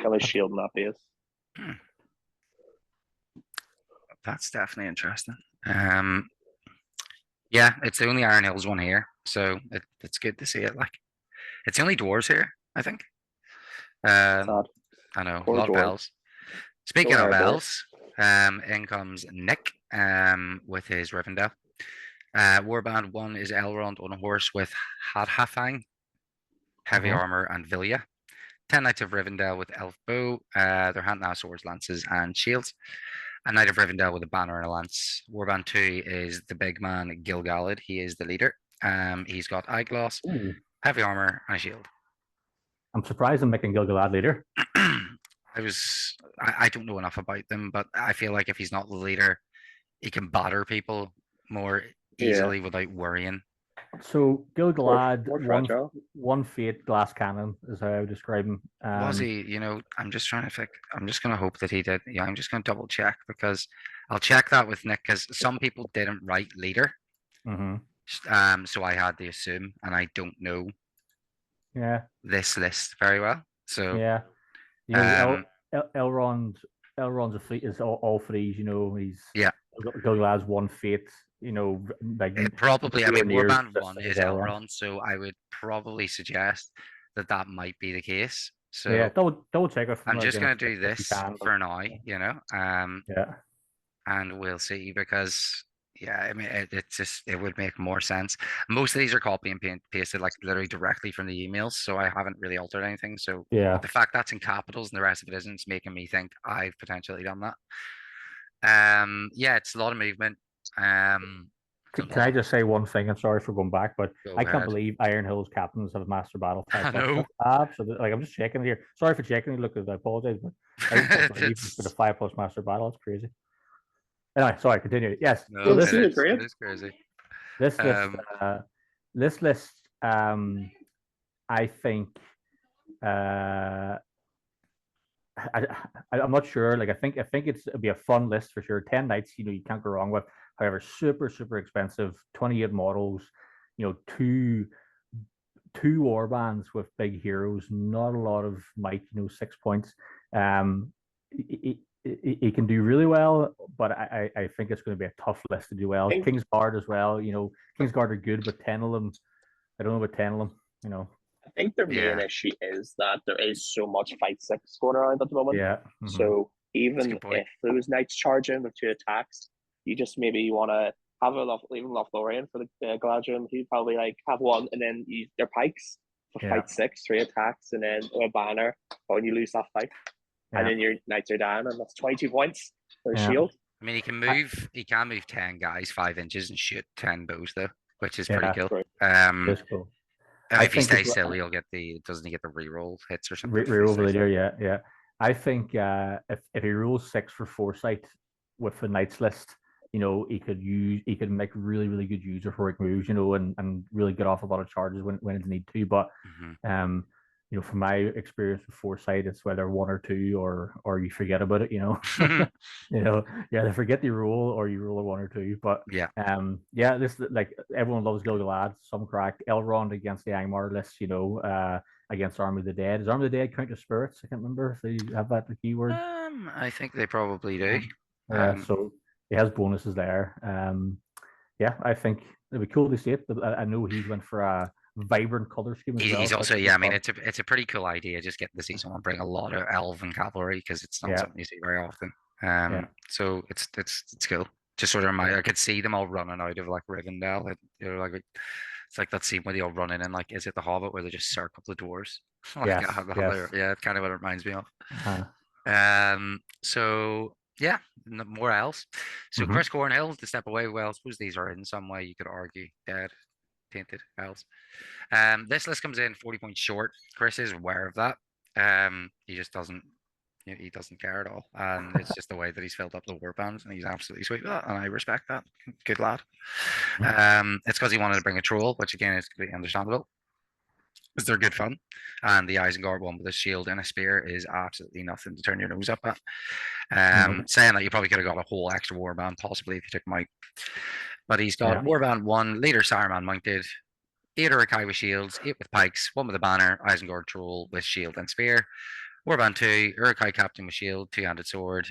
Speaker 2: Come with shield in that base.
Speaker 1: That's definitely interesting. Yeah, it's the only Iron Hills one here, so it's good to see it. Like, it's the only dwarves here, I think. I know, a lot of bells. Speaking of bells, in comes Nick with his Rivendell. Warband 1 is Elrond on a horse with Hadhafang, heavy armor, and Vilya. 10 Knights of Rivendell with Elf Bow. Their hand now swords, lances, and shields. A Knight of Rivendell with a banner and a lance. Warband 2 is the big man Gil-galad. He is the leader. He's got eyeglass, heavy armor, and a shield.
Speaker 3: I'm surprised I'm making Gil-galad leader.
Speaker 1: I don't know enough about them, but I feel like if he's not the leader, he can batter people more easily without worrying.
Speaker 3: So Gil-galad, one fate, glass cannon is how I would describe him.
Speaker 1: Was he? You know, I'm just trying to think. I'm just going to hope that he did. Yeah, I'm just going to double check because I'll check that with Nick because some people didn't write leader. So I had to assume, and I don't know. This list very well. So
Speaker 3: you know, Elrond's a fleet is all threes. You know, he's Gil-galad's one fate. You know, like
Speaker 1: probably. I mean, Warband 1 is Elrond, so I would probably suggest that might be the case. So
Speaker 3: double check it.
Speaker 1: I'm just going to do this for now, you know. And we'll see because I mean, it would make more sense. Most of these are copy and pasted like literally directly from the emails, so I haven't really altered anything. So the fact that's in capitals and the rest of it isn't, it's making me think I've potentially done that. It's a lot of movement.
Speaker 3: Can I just say one thing? I'm sorry for going back, but I can't believe Iron Hill's captains have master battle.
Speaker 1: I know.
Speaker 3: Absolutely. Like, I'm just checking here. Sorry for checking. Look, I apologize, but I can't believe it's been a 5+ master battle. It's crazy. Anyway, sorry. Continue. Yes.
Speaker 1: No, so this is crazy.
Speaker 3: This list. I think. I'm not sure. Like, I think it'll be a fun list for sure. 10 knights, you know, you can't go wrong with. However, super expensive. 28 models. You know, two warbands with big heroes. Not a lot of might. You know, 6 points. He can do really well, but I think it's going to be a tough list to do well. Kingsguard as well. You know, Kingsguard are good, but 10 of them. I don't know about 10 of them. You know.
Speaker 2: I think the main issue is that there is so much fight 6 going around at the moment. So even if those knights charge in with 2 attacks, you just maybe want to have even Lothlorien for the Galadriel. He'd probably like have one and then use their pikes for fight 6, 3 attacks, and then a banner, and you lose that fight. And then your knights are down, and that's 22 points for a shield.
Speaker 1: I mean, he can move 10 guys 5 inches and shoot 10 bows though, which is pretty cool.
Speaker 3: That's cool.
Speaker 1: If he stays still, he'll get doesn't he get the reroll hits or something?
Speaker 3: Reroll leader, yeah. I think if he rolls 6 for foresight with the knights list, you know, he could make really good use of heroic moves, you know, and really get off a lot of charges when it's need to. But you know, from my experience with foresight, it's whether 1 or 2 or you forget about it, you know. You know, you either forget the roll or you roll a 1 or 2. But this, like, everyone loves Gil-galad, some crack. Elrond against the Angmar list, you know, against Army of the Dead. Is Army of the Dead count as spirits? I can't remember if they have that keyword.
Speaker 1: I think they probably do.
Speaker 3: So he has bonuses there. I think it'd be cool to see it. I know he went for a vibrant color scheme as well.
Speaker 1: He's also, I mean, it's a pretty cool idea. Just getting to see someone bring a lot of elven cavalry because it's not something you see very often. So it's cool. Just sort of I could see them all running out of like Rivendell. It's like that scene where they all run in and like, is it the Hobbit where they just circle the doors? It's kind of what it reminds me of. So yeah, more elves. So Chris Cornhill to step away. Well, I suppose these are in some way you could argue dead, tainted elves. This list comes in 40 points short. Chris is aware of that. He just doesn't. He doesn't care at all, and it's just the way that he's filled up the warbands, and he's absolutely sweet with that, and I respect that. Good lad. It's because he wanted to bring a troll, which again is completely understandable, because they're good fun, and the Isengard one with a shield and a spear is absolutely nothing to turn your nose up at. Saying that you probably could have got a whole extra warband possibly if you took Mike, but he's got warband 1, leader Saruman mounted, 8 Uruk-hai with shields, 8 with pikes, 1 with a banner, Isengard troll with shield and spear. Warband 2, Uruk-hai captain with shield, 2-handed sword,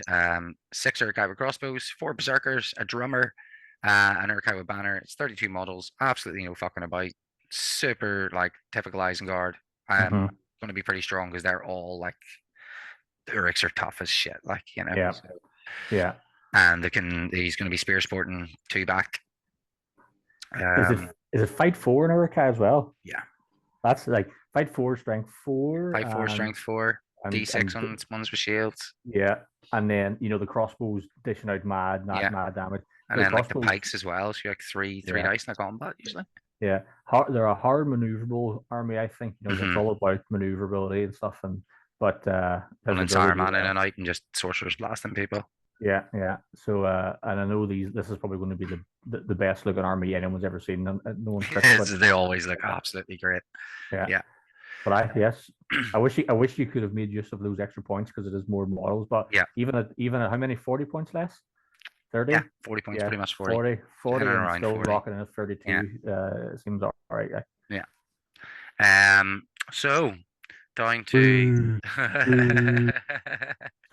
Speaker 1: 6 Uruk-hai with crossbows, 4 berserkers, a drummer, an Uruk-hai with banner. It's 32 models, absolutely no fucking about. Super like typical Isengard. Going to be pretty strong because they're all like the Uruks are tough as shit, like, you know. And he's going to be spear sporting 2 back.
Speaker 3: Is it fight 4 in Uruk-hai as well?
Speaker 1: Yeah,
Speaker 3: that's like fight 4, strength 4,
Speaker 1: fight 4, strength 4. D6 on ones with shields.
Speaker 3: and then the crossbows dishing out mad damage.
Speaker 1: And then like the pikes as well. So you like three dice in a combat usually.
Speaker 3: Yeah, they're a hard maneuverable army. I think it's all about maneuverability and stuff. But
Speaker 1: and then Saruman in and out and just sorcerers blasting people.
Speaker 3: Yeah. So and I know this is probably going to be the best looking army anyone's ever seen. No one's
Speaker 1: they always look absolutely great.
Speaker 3: Yeah. But I wish you could have made use of those extra points because it is more models. But even at how many 40 points less? 30?
Speaker 1: Yeah, 40 points, pretty much 40.
Speaker 3: 40 and still 40. Rocking at 32. It seems all right.
Speaker 1: Yeah. So down to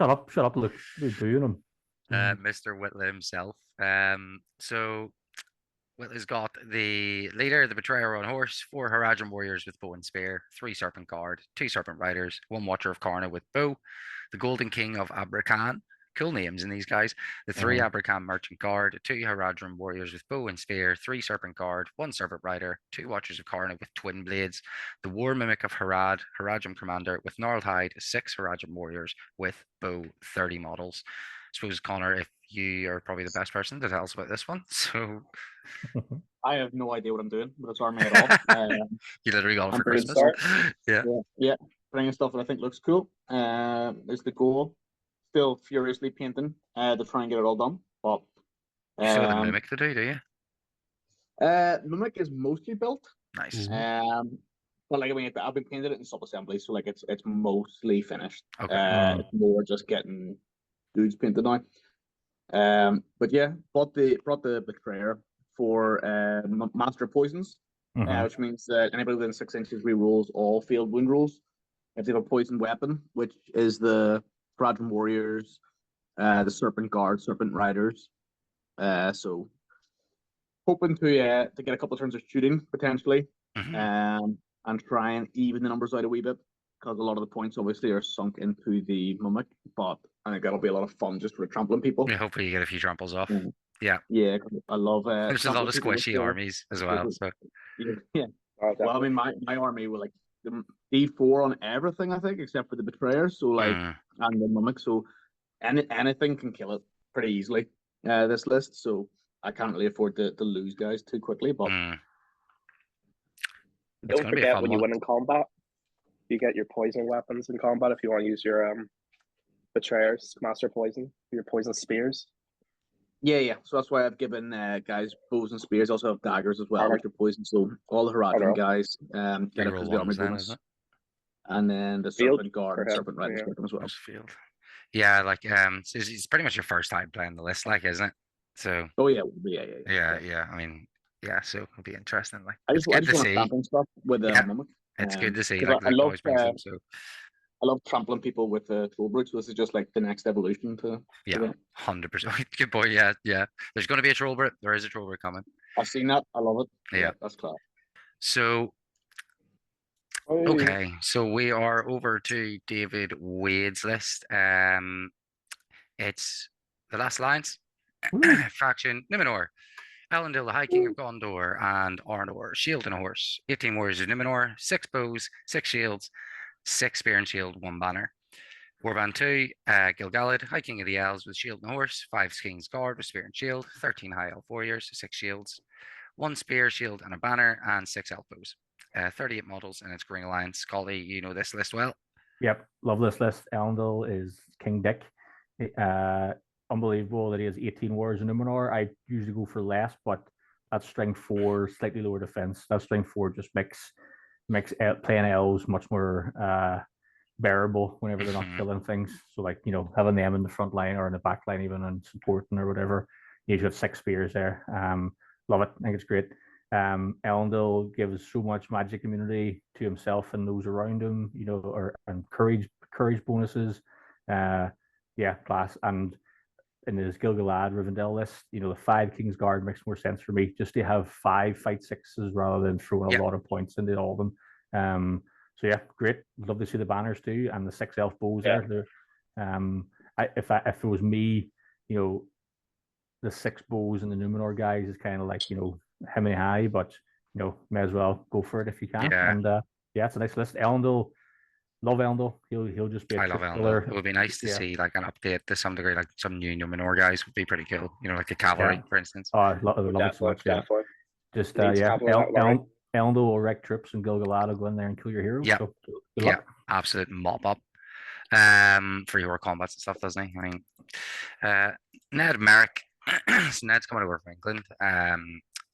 Speaker 3: shut up, look, what are you doing them?
Speaker 1: Mr. Whitley himself. So Whitley's got the leader, the betrayer on horse, 4 Haradrim warriors with bow and spear, 3 serpent guard, 2 serpent riders, 1 watcher of Karna with bow, the golden king of Abrakan. Cool names in these guys. The 3 Abrakan merchant guard, 2 Haradrim warriors with bow and spear, 3 serpent guard, 1 serpent rider, 2 watchers of Karna with twin blades, the war mimic of Haradrim commander with gnarled hide, 6 Haradrim warriors with bow, 30 models. I suppose, Connor, if you are probably the best person to tell us about this one. So
Speaker 4: I have no idea what I'm doing with this army at all.
Speaker 1: You literally got it for Christmas.
Speaker 4: Yeah. Bringing stuff that I think looks cool. Is the goal. Still furiously painting to try and get it all done. But
Speaker 1: you still have the mimic to do you?
Speaker 4: Mimic is mostly built.
Speaker 1: Nice.
Speaker 4: But like I've been painted it in sub assembly, so like it's mostly finished. Okay. It's more just getting dudes painted now. But yeah, brought the betrayer for Master of Poisons, which means that anybody within 6 inches rerolls all field wound rolls if they have a poison weapon, which is the Haradrim warriors, the serpent guard, serpent riders. So hoping to get a couple of turns of shooting potentially, and try and even the numbers out a wee bit because a lot of the points obviously are sunk into the mimic. But I think that'll be a lot of fun just for trampling people.
Speaker 1: Yeah, hopefully you get a few tramples off. Yeah,
Speaker 4: I love.
Speaker 1: There's a lot of squishy armies as well. So
Speaker 4: yeah. Well, I mean, my army will like D4 on everything, I think, except for the betrayer. So like, and the mimic. So anything can kill it pretty easily. This list. So I can't really afford to lose guys too quickly. But
Speaker 2: don't forget when you win in combat, you get your poison weapons in combat if you want to use your betrayers, master poison, your poison spears.
Speaker 4: Yeah. So that's why I've given guys bows and spears. Also have daggers as well, which are poison. So all the Haradrim guys get it because the army bonus. And then the serpent guard and serpent riders get them as well.
Speaker 1: Field. Yeah, like it's pretty much your first time playing the list, like, isn't it? So.
Speaker 4: Oh yeah.
Speaker 1: I mean, yeah. So it'll be interesting. Like,
Speaker 4: I just want to see stuff with mimic.
Speaker 1: It's good to see. Like, I love
Speaker 4: I love trampling people with troll brutes. So this is just like the next evolution to
Speaker 1: 100%. Good boy. Yeah. There's going to be a troll brute. There is a troll brute coming.
Speaker 4: I've seen that. I love it.
Speaker 1: Yeah,
Speaker 4: that's class.
Speaker 1: So okay, so we are over to David Wade's list. It's the Last Alliance faction: Numenor, Elendil, the High King of Gondor, and Arnor. Shield and a horse. 18 warriors of Numenor, 6 bows, 6 shields, 6 spear and shield, 1 banner. Warband 2, Gil-galad, High King of the Elves with shield and horse, 5 King's Guard with spear and shield, 13 High Elf warriors, 6 shields, 1 spear, shield, and a banner, and 6 elf bows. 38 models in its Green Alliance. Collie, you know this list well.
Speaker 3: Yep, love this list. Elendil is King Dick. Unbelievable that he has 18 warriors in Numenor. I usually go for less, but that's strength 4, slightly lower defense. That strength 4 just makes playing elves much more bearable whenever they're not killing things. So like, having them in the front line or in the back line even and supporting or whatever. You've got 6 spears there. Love it. I think it's great. Elendil gives so much magic immunity to himself and those around him, and courage bonuses. Class. And in his Gil-galad Rivendell list, the 5 King's Guard makes more sense for me, just to have 5 fight 6s rather than throwing a lot of points into all of them. So yeah, great. Love to see the banners too, and the 6 elf bows there. If it was me, the 6 bows and the Numenor guys is kind of like, how many high, but may as well go for it if you can. And it's a nice list. Elendil love Elendil. He'll just be a
Speaker 1: I love
Speaker 3: troop
Speaker 1: Elendil.
Speaker 3: killer.
Speaker 1: It would be nice to see like an update to some degree, like some new Numenor guys would be pretty cool. You know, like a cavalry, for instance.
Speaker 3: Oh, I love it so much. Yeah, just Elendil will wreck troops, and Gil-galad will go in there and kill your hero.
Speaker 1: Yeah,
Speaker 3: so,
Speaker 1: yeah, absolute mop up. For your combats and stuff, doesn't he? I mean, Ned Merrick. So Ned's coming over from England.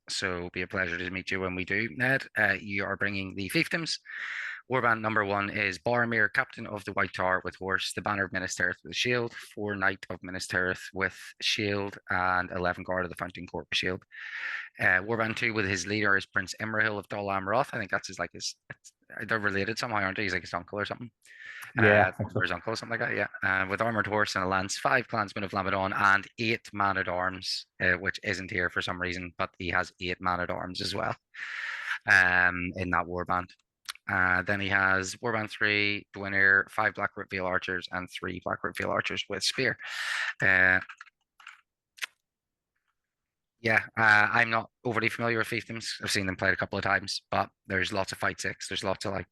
Speaker 1: So be a pleasure to meet you when we do, Ned. You are bringing the fiefdoms. Warband number 1 is Boromir, Captain of the White Tower with horse, the Banner of Minas Tirith with a shield, 4 Knight of Minas Tirith with shield, and 11 Guard of the Fountain Court with shield. Warband 2 with his leader is Prince Imrahil of Dol Amroth. I think that's they're related somehow, aren't they? He's like his uncle or something.
Speaker 3: Yeah, I think so.
Speaker 1: Or his uncle or something like that, yeah. With armored horse and a lance, 5 clansmen of Lamadon, and 8 man-at-arms, which isn't here for some reason, but he has 8 man-at-arms as well in that warband. Then he has Warband 3, Dwynir, 5 Blackroot Vale Archers, and 3 Blackroot Vale Archers with Spear. I'm not overly familiar with fiefdoms. I've seen them played a couple of times, but there's lots of fight six. There's lots of like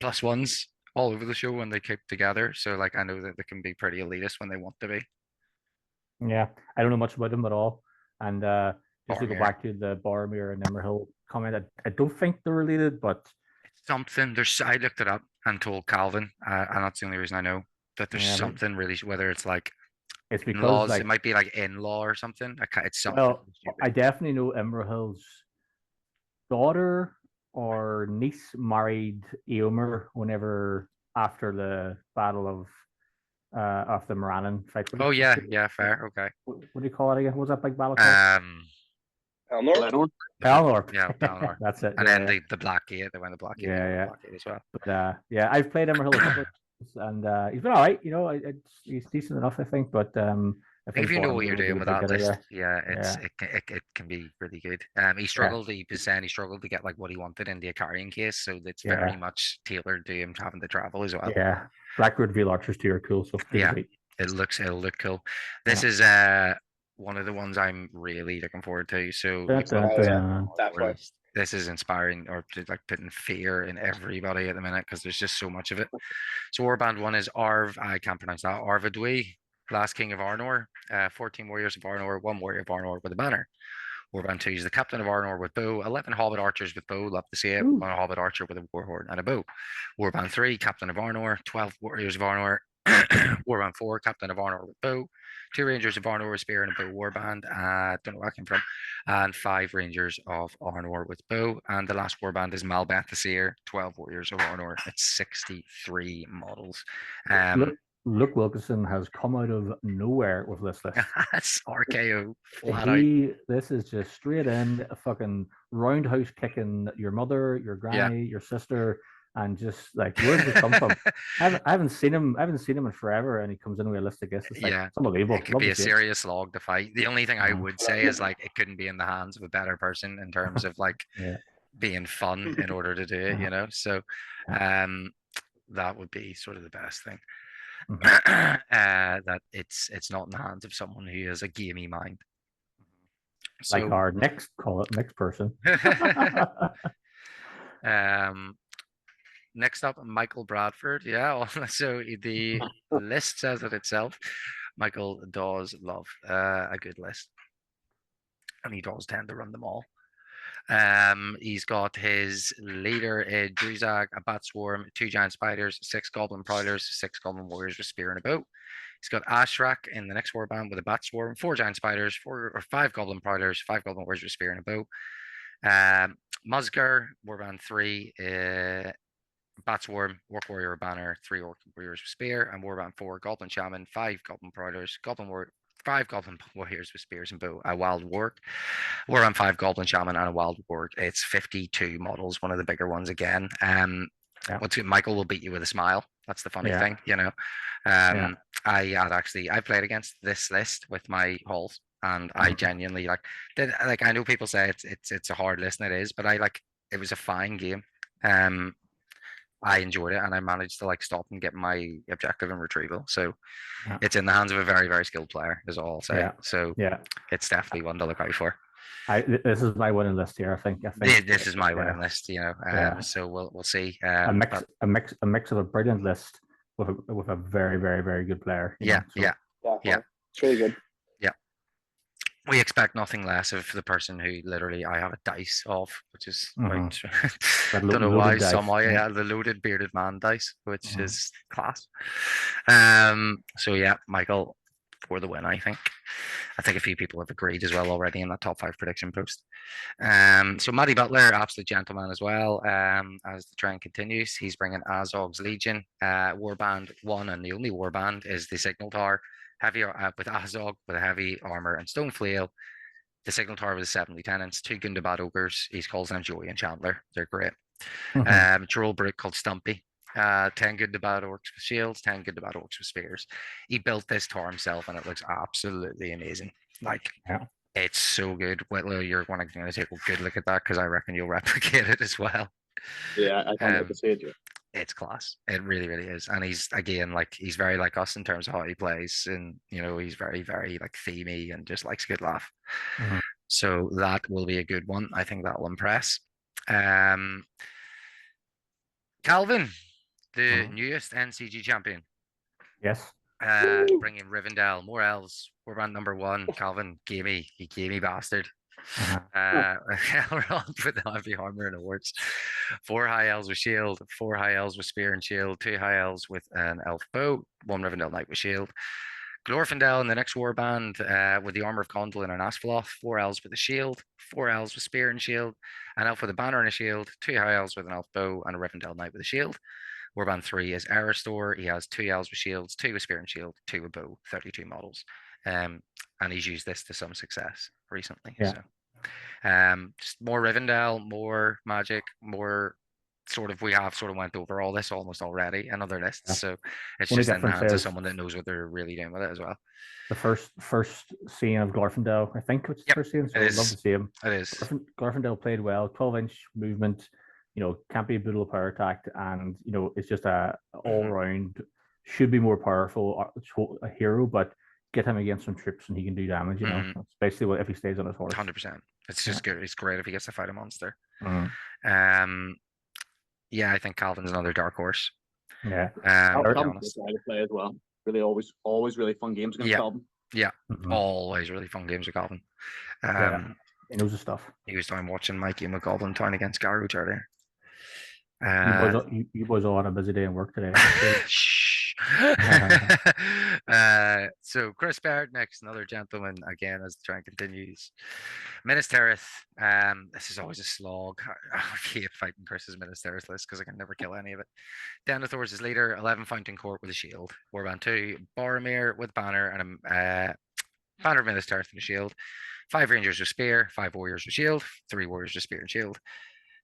Speaker 1: +1s all over the show when they keep together. So like I know that they can be pretty elitist when they want to be.
Speaker 3: Yeah, I don't know much about them at all. And just to go back to the Boromir and Imrahil comment, I don't think they're related, but
Speaker 1: something I looked it up and told Calvin, and that's the only reason I know that there's something really, whether it's like
Speaker 3: it's because
Speaker 1: it might be like in-law or something. It's something.
Speaker 3: Well, I definitely know Imrahil's daughter or niece married Eomer whenever after the battle of the Morannon fight.
Speaker 1: Oh yeah, fair, okay.
Speaker 3: What do you call it again? What was that big battle called?
Speaker 2: Pelennor.
Speaker 3: Pelennor.
Speaker 1: Yeah, Pelennor.
Speaker 3: That's it.
Speaker 1: And then the Black Gate, they went the Black Gate.
Speaker 3: Yeah.
Speaker 1: Black Gate as well.
Speaker 3: But I've played Imrahil a couple of times, and he's been all right. You know, he's decent enough, I think. But
Speaker 1: I think if you know what you're doing with that list, it can be really good. He struggled. He was saying he struggled to get like what he wanted in the Akarian case, so it's very much tailored to him having to travel as well.
Speaker 3: Yeah, Blackroot Vale Archers too are cool. So
Speaker 1: it'll look cool. This is one of the ones I'm really looking forward to. So this is inspiring, or like putting fear in everybody at the minute because there's just so much of it. So Warband 1 is Arv. I can't pronounce that. Arvedui, last king of Arnor. 14 warriors of Arnor, 1 warrior of Arnor with a banner. Warband 2 is the captain of Arnor with bow, 11 Hobbit archers with bow, love to see it, 1 Hobbit archer with a warhorn and a bow. Warband 3, captain of Arnor, 12 warriors of Arnor. Warband 4, captain of Arnor with bow, 2 rangers of Arnor with spear and a bow warband. Don't know where I came from. And 5 rangers of Arnor with bow. And the last warband is Malbeth the Seer, 12 warriors of Arnor. It's 63 models.
Speaker 3: Luke Wilkinson has come out of nowhere with this list.
Speaker 1: That's RKO.
Speaker 3: This is just straight in, a fucking roundhouse kicking your mother, your granny, your sister, and just like, where did this come from? I haven't seen him in forever, and he comes in with a list of guesses. Like, it's unbelievable.
Speaker 1: It could be a serious slog to fight. The only thing I would say is like it couldn't be in the hands of a better person in terms of like being fun in order to do it, you know. So that would be sort of the best thing. That it's not in the hands of someone who has a gamey mind.
Speaker 3: So, like our next person.
Speaker 1: Next up, Michael Bradford. Yeah, so the list says it itself. Michael does love a good list, and he does tend to run them all. He's got his leader, Druzag, a bat swarm, 2 giant spiders, 6 goblin prowlers, 6 goblin warriors with spear and a bow. He's got Ashrak in the next warband with a bat swarm, 4 giant spiders, 5 goblin prowlers, 5 goblin warriors with spear and a bow. Musgar, warband 3, bat swarm, orc warrior banner, 3 orc warriors with spear, and warband 4, goblin shaman, 5 goblin prowlers, 5 goblin warriors with spears and bow, a wild warg. We're on 5 goblin shaman and a wild warg. It's 52 models, one of the bigger ones again. Michael will beat you with a smile. That's the funny thing, you know. I played against this list with my halls, and I genuinely I know people say it's a hard list, and it is, but it was a fine game. I enjoyed it, and I managed to stop and get my objective and retrieval. So it's in the hands of a very, very skilled player, is all I'll say. So it's definitely one to look out for.
Speaker 3: This is my winning list here. I think
Speaker 1: this is my winning list. So we'll see.
Speaker 3: A mix of a brilliant list with a very, very, very good player.
Speaker 1: Yeah.
Speaker 2: It's really good.
Speaker 1: Yeah. We expect nothing less of the person who literally I have a dice of, which is quite don't know why somehow the loaded bearded man dice, which is class. So yeah, Michael for the win, I think. I think a few people have agreed as well already in that top 5 prediction post. So Matty Butler, absolute gentleman as well. As the trend continues, he's bringing Azog's Legion. Warband 1 and the only warband is the Signal Tower. Heavy with Azog with a heavy armor and stone flail. The Signal Tower with the 7 lieutenants, 2 Gundabad ogres. He calls them Joey and Chandler. They're great. Troll Brute called Stumpy. 10 Gundabad orcs with shields, 10 Gundabad orcs with spears. He built this tower himself and it looks absolutely amazing. It's so good. Whitlow, you're going to take a good look at that because I reckon you'll replicate it as well.
Speaker 4: Yeah, I can't wait to see it.
Speaker 1: It's class. It really, really is. And he's again he's very like us in terms of how he plays, and he's very, very like themey and just likes a good laugh. So that will be a good one. I think that will impress. Calvin, the newest NCG champion.
Speaker 3: Yes.
Speaker 1: Bringing Rivendell, more elves. Warband number 1, Calvin, gamey bastard. Elrond with the heavy armor and awards. 4 high elves with shield, 4 high elves with spear and shield, 2 high elves with an elf bow, 1 Rivendell knight with shield. Glorfindel in the next warband with the armor of Gondolin and Asphaleth, 4 elves with a shield, 4 elves with spear and shield, an elf with a banner and a shield, 2 high elves with an elf bow, and a Rivendell knight with a shield. Warband 3 is Aristor. He has 2 elves with shields, 2 with spear and shield, 2 with bow, 32 models. And he's used this to some success recently.
Speaker 3: Yeah.
Speaker 1: So just more Rivendell, more magic, more we have went over all this almost already in other lists. Yeah. So it's just in the hands of someone that knows what they're really doing with it as well.
Speaker 3: The first scene of Glorfindel, I think it's the first scene, so I'd love to see him.
Speaker 1: It is.
Speaker 3: Glorfindel played well, 12-inch movement, can't be a brutal power attack, and it's just a all-round, should be more powerful a hero, but get him against some troops and he can do damage, That's basically what if he stays on his horse.
Speaker 1: 100%. It's just good. It's great if he gets to fight a monster. Yeah, I think Calvin's another dark horse.
Speaker 3: Yeah.
Speaker 4: Calvin's a guy to play as well. Really, always really fun games against Calvin.
Speaker 1: Yeah, always really fun games with Calvin.
Speaker 3: He knows his stuff.
Speaker 1: He was down watching Mikey McGoblin town against Garroach earlier.
Speaker 3: You boys all on a busy day in work today.
Speaker 1: So Chris Baird next, another gentleman again as the trend continues. Minas Tirith. This is always a slog. I hate fighting Chris's Minas Tirith list because I can never kill any of it. Denethor is his leader, 11 Fountain Court with a shield. Warband 2, Boromir with banner and a banner of Minas Tirith and a shield. 5 Rangers with spear, 5 Warriors with shield, 3 Warriors with spear and shield.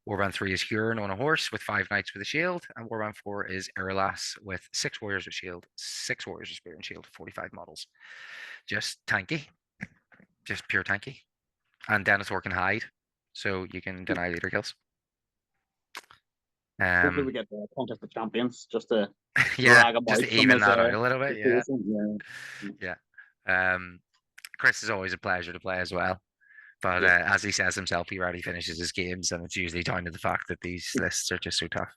Speaker 1: Warband 3 is Huron on a horse with 5 knights with a shield, and Warband 4 is Erlas with 6 warriors with shield, 6 warriors with spear and shield, 45 models. Just tanky, just pure tanky. And Denethor can hide, so you can deny leader kills.
Speaker 4: Hopefully we get the contest of champions just to
Speaker 1: just to even that out a little bit. Chris is always a pleasure to play as well. But as he says himself, he rarely finishes his games, and it's usually down to the fact that these lists are just so tough.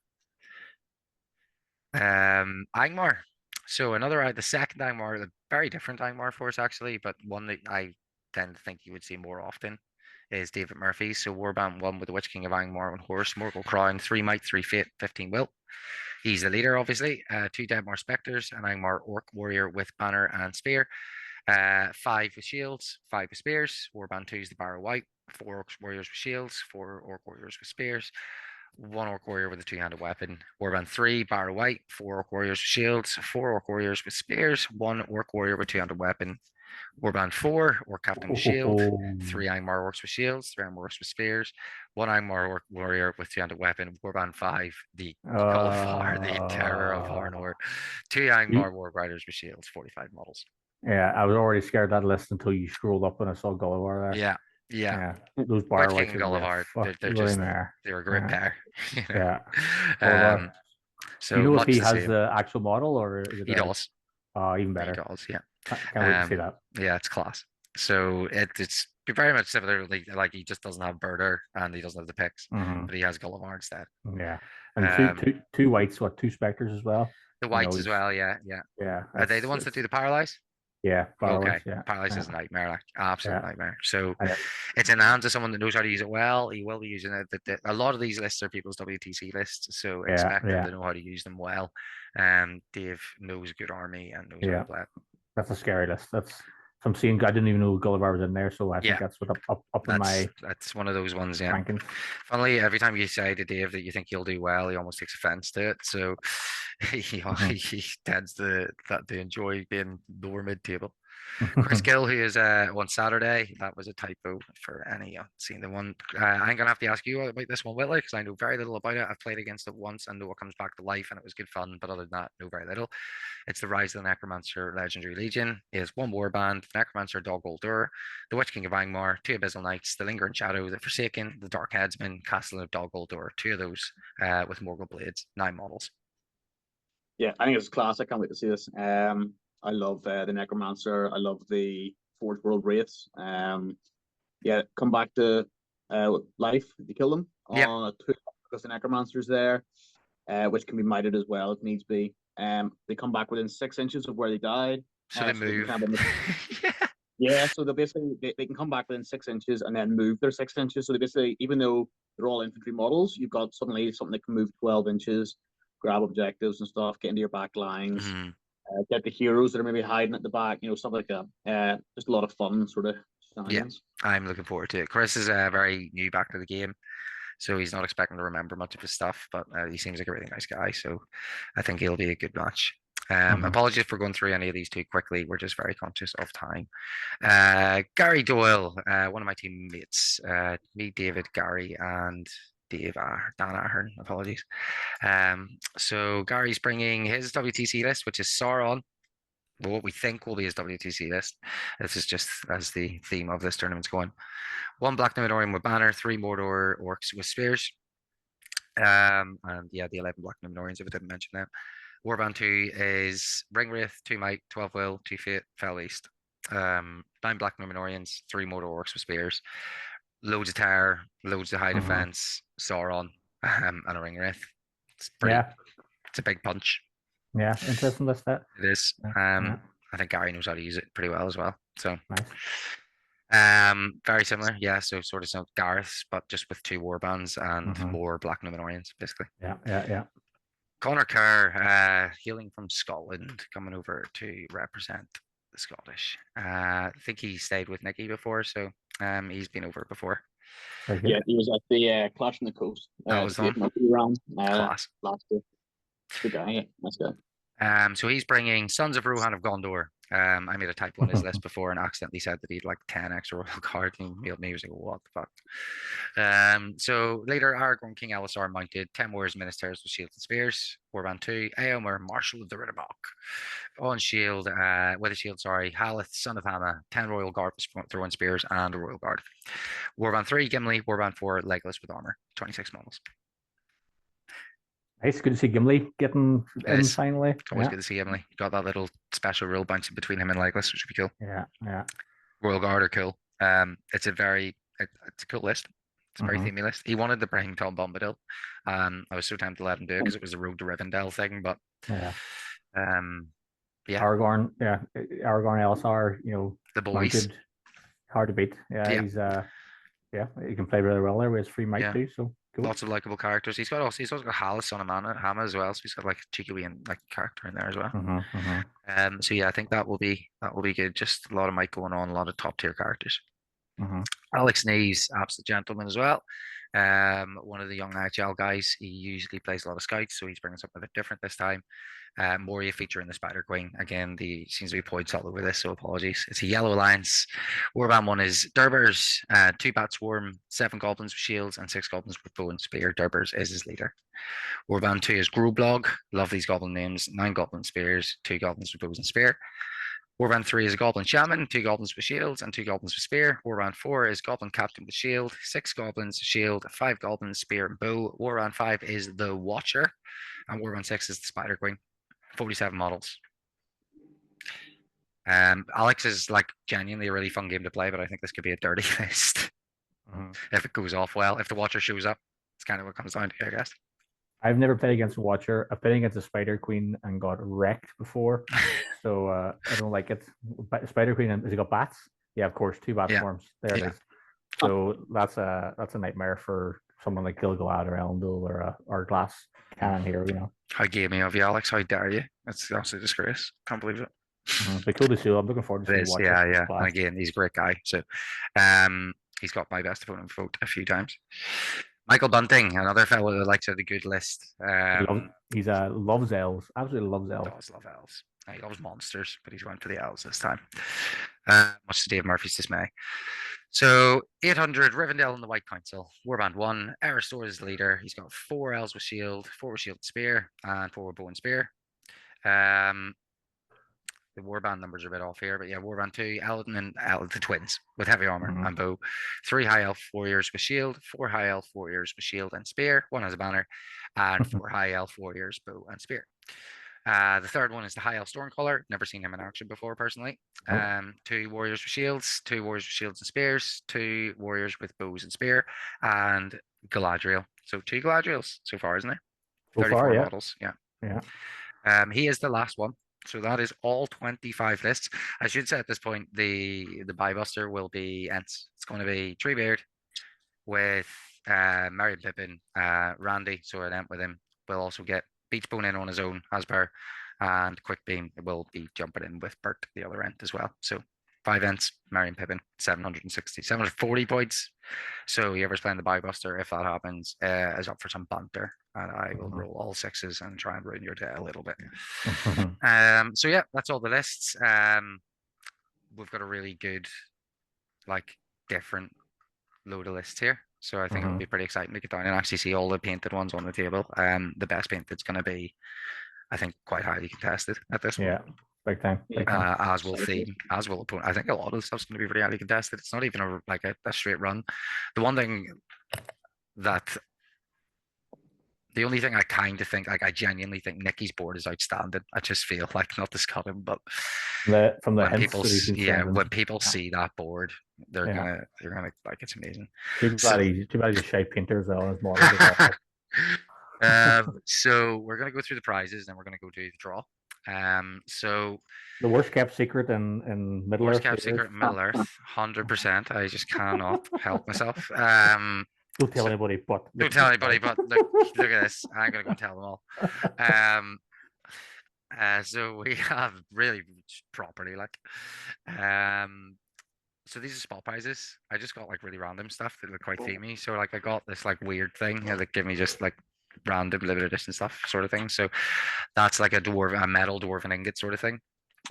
Speaker 1: Angmar. So the second Angmar, a very different Angmar for us actually, but one that I tend to think you would see more often is David Murphy. So Warband 1 with the Witch King of Angmar on horse, Morgul Crown, 3 might, 3 fate, 15 will. He's the leader, obviously. 2 Deadmar Spectres, an Angmar Orc Warrior with banner and spear. 5 with shields, 5 with spears. Warband 2 is the Barrow White, 4 Orc Warriors with shields, 4 Orc Warriors with spears, 1 Orc Warrior with a 2-handed weapon. Warband 3, Barrow White, 4 Orc Warriors with shields, 4 Orc Warriors with spears, 1 Orc Warrior with 2-handed weapon. Warband 4, Orc Captain with shield, 3 Angmar Orcs with shields, 3 Angmar Orcs with spears, 1 Angmar Orc Warrior with 2-handed weapon. Warband 5, the Gullivar, the Terror of Harnor, 2 Angmar War Riders with shields, 45 models.
Speaker 3: Yeah, I was already scared of that list until you scrolled up and I saw Gullivar there.
Speaker 1: Yeah.
Speaker 3: Those Bar Whites
Speaker 1: and Gullivar, they're a great pair.
Speaker 3: So if he has the actual model or is it
Speaker 1: he does.
Speaker 3: Even better.
Speaker 1: He does, yeah.
Speaker 3: Can't wait to see that.
Speaker 1: Yeah, it's class. So it's very much similar. Like he just doesn't have Birder and he doesn't have the picks, but he has Gulliver instead.
Speaker 3: Yeah, and two whites, two specters as well.
Speaker 1: The whites as well. Yeah. Are they the ones that do the paralyze?
Speaker 3: Yeah,
Speaker 1: paralyze.
Speaker 3: Okay.
Speaker 1: Yeah. Paralyze is a nightmare, like absolute nightmare. So
Speaker 3: And
Speaker 1: it's in the hands of someone that knows how to use it well. He will be using it. A lot of these lists are people's WTC lists, so expect them to know how to use them well. Dave knows a good army and knows how to play it.
Speaker 3: That's a scary list. I'm seeing. I didn't even know Gulliver was in there, so I think that's what up in my.
Speaker 1: That's one of those ones. Yeah.
Speaker 3: Rankings.
Speaker 1: Funnily, every time you say to Dave that you think he'll do well, he almost takes offense to it. So he tends to enjoy being lower mid table. Chris Gill, who is on Saturday, that was a typo for any seeing the one. I'm gonna have to ask you about this one, Whitley, because I know very little about it. I've played against it once and know it comes back to life, and it was good fun. But other than that, know very little. It's the Rise of the Necromancer Legendary Legion. It is one warband, Necromancer, Dog Uldur, the Witch King of Angmar, 2 Abyssal Knights, the Lingering Shadow, the Forsaken, the Dark Headsman, Castle of Dog Uldur. 2 of those with Morgul Blades, 9 models.
Speaker 4: Yeah, I think it's classic. I can't wait to see this. I love the Necromancer. I love the Forge World Wraiths. Come back to life if you kill them. On a 2 because the Necromancer's there, which can be mited as well if needs be. They come back within 6 inches of where they died.
Speaker 1: So they move.
Speaker 4: So they basically they can come back within 6 inches and then move their 6 inches. So they basically, even though they're all infantry models, you've got suddenly something that can move 12 inches, grab objectives and stuff, get into your back lines, get the heroes that are maybe hiding at the back, stuff like that. Just a lot of fun sort of shenanigans.
Speaker 1: Yeah, I'm looking forward to it. Chris is very new back to the game, so he's not expecting to remember much of his stuff, but he seems like a really nice guy, so I think he'll be a good match. Apologies for going through any of these too quickly. We're just very conscious of time. Gary Doyle, one of my teammates, me, David, Gary, and Dan Ahern. Apologies. So Gary's bringing his WTC list, which is Sauron. Well, what we think will be his WTC list. This is just as the theme of this tournament's going. 1 Black Numenorian with banner, 3 Mordor orcs with spears. And the 11 Black Numenorians, if I didn't mention them. Warband 2 is Ringwraith, 2 Might, 12 Will, 2 Fate, Fell East. 9 Black Numenorians, 3 Mordor orcs with spears. Loads of tower, loads of high defense, Sauron, and a Ringwraith. It's a big punch.
Speaker 3: Yeah, interesting list that.
Speaker 1: It is. I think Gary knows how to use it pretty well as well. So
Speaker 3: nice.
Speaker 1: Very similar. Yeah, so sort of Gareth's, but just with 2 warbands and more Black Numenorians, basically.
Speaker 3: Yeah.
Speaker 1: Connor Kerr, healing from Scotland, coming over to represent the Scottish. I think he stayed with Nicky before, so he's been over before.
Speaker 4: Yeah, he was at the Clash on the Coast.
Speaker 1: That was on.
Speaker 4: Class. Last year. Good guy, yeah. Nice guy.
Speaker 1: So he's bringing Sons of Rohan of Gondor. I made a typo on his list before and accidentally said that he'd like 10 extra royal cards, and he was like, what the fuck? So later, Aragorn King Elisar mounted 10 warriors, ministers with shields and spears. Warband 2, Eomer, Marshal of the Riddermark. On shield, with a shield, Haleth, son of Hama, 10 royal guard with throwing spears and a royal guard. Warband 3, Gimli. Warband 4, Legolas with armor. 26 models.
Speaker 3: Nice, good to see Gimli getting in finally.
Speaker 1: It's always good to see Gimli. Got that little special rule bouncing between him and Legolas, which would be cool.
Speaker 3: Yeah.
Speaker 1: Royal Guard are cool. It's a cool list. It's a very themey list. He wanted to bring Tom Bombadil. I was so tempted to let him do it because it was a Road to Rivendell thing, but
Speaker 3: Aragorn, Elisar,
Speaker 1: the boys,
Speaker 3: mounted, hard to beat. He's he can play really well there with his free might too. So cool.
Speaker 1: Lots of likable characters. He's also got Hallis, son of Hama as well, so he's got like a cheeky wee character in there as well. So yeah, I think that will be good. Just a lot of might going on, a lot of top tier characters. Alex Neves, absolute gentleman as well. One of the young IHL guys. He usually plays a lot of scouts, so he's bringing something a bit different this time. Moria featuring the Spider Queen. Again, seems to be points all over this, so apologies. It's a Yellow Alliance. Warband 1 is Durbers, 2 Bat Swarm, 7 Goblins with shields, and 6 Goblins with bow and spear. Durbers is his leader. Warband 2 is Grublog. Love these goblin names. 9 Goblin Spears, 2 Goblins with bows and spear. Warband 3 is a Goblin Shaman, 2 Goblins with shields, and 2 Goblins with spear. Warband 4 is Goblin Captain with shield, 6 Goblins, shield, 5 Goblins, spear, and bow. Warband 5 is the Watcher, and Warband 6 is the Spider Queen. 47 models. Alex is like genuinely a really fun game to play, but I think this could be a dirty list if it goes off well. If the Watcher shows up, it's kind of what comes down to, I guess.
Speaker 3: I've never played against a Watcher. I've played against a Spider Queen and got wrecked before, so I don't like it. Spider Queen, has he got bats? Yeah, of course, 2 bat forms. There it is. So that's a nightmare for someone like Gilgalad or Elendil or Glass Cannon here. You know.
Speaker 1: How gamey of you, Alex? How dare you? It's absolute disgrace. Can't believe it.
Speaker 3: Be cool to see. I'm looking forward to seeing Watcher.
Speaker 1: Yeah. And again, he's a great guy. So, he's got my best opponent vote a few times. Michael Bunting, another fellow that likes the good list.
Speaker 3: He's loves elves. Absolutely loves elves.
Speaker 1: Does love elves. He loves monsters, but he's went for the elves this time. Much to Dave Murphy's dismay. So 800 Rivendell in the White Council. Warband 1. Eristor is the leader. He's got 4 elves with shield, 4 with shield and spear, and 4 with bow and spear. The warband numbers are a bit off here, but yeah, warband 2, Eldon and the twins with heavy armor and bow. 3 high elf warriors with shield, 4 high elf warriors with shield and spear, 1 has a banner, and 4 high elf warriors, bow and spear. The third one is the high elf Stormcaller. Never seen him in action before, personally. 2 warriors with shields, 2 warriors with shields and spears, 2 warriors with bows and spear, and Galadriel. So 2 Galadriels so far, isn't there?
Speaker 3: So 34 far, yeah.
Speaker 1: Models, yeah. He is the last one. So that is all 25 lists. I should say at this point, the Buybuster will be Ents. It's going to be Treebeard with Merry and Pippin, Randy, so an Ent with him. We'll also get Beachbone in on his own, as per, and Quickbeam will be jumping in with Bert, the other Ent as well. So 5 Ents, Merry and Pippin, 740 points. So whoever's playing the Buybuster, if that happens, is up for some banter. And I will roll all 6s and try and ruin your day a little bit. So yeah, that's all the lists. We've got a really good, different load of lists here. So I think it'll be pretty exciting to get down and actually see all the painted ones on the table. The best painted's going to be, I think, quite highly contested at this point.
Speaker 3: Yeah, big time.
Speaker 1: As will theme, as will opponent. I think a lot of the stuff's going to be pretty highly contested. It's not even a straight run. The only thing I kind of think, I genuinely think Nicky's board is outstanding. I just feel like, not to cut him, but when people see that board, they're gonna it's amazing.
Speaker 3: Too bad he's a shy painter as well as model.
Speaker 1: So we're gonna go through the prizes, then we're gonna go do the draw. So
Speaker 3: the worst kept secret in Middle Earth.
Speaker 1: Worst kept secret in Middle Earth, 100%. I just cannot help myself.
Speaker 3: Don't tell anybody, but
Speaker 1: look at this. I'm gonna go tell them all. So we have really properly so these are spot prizes. I just got really random stuff that look quite themey. So I got this weird thing that give me just random limited edition stuff sort of thing. So that's a metal dwarven ingot sort of thing.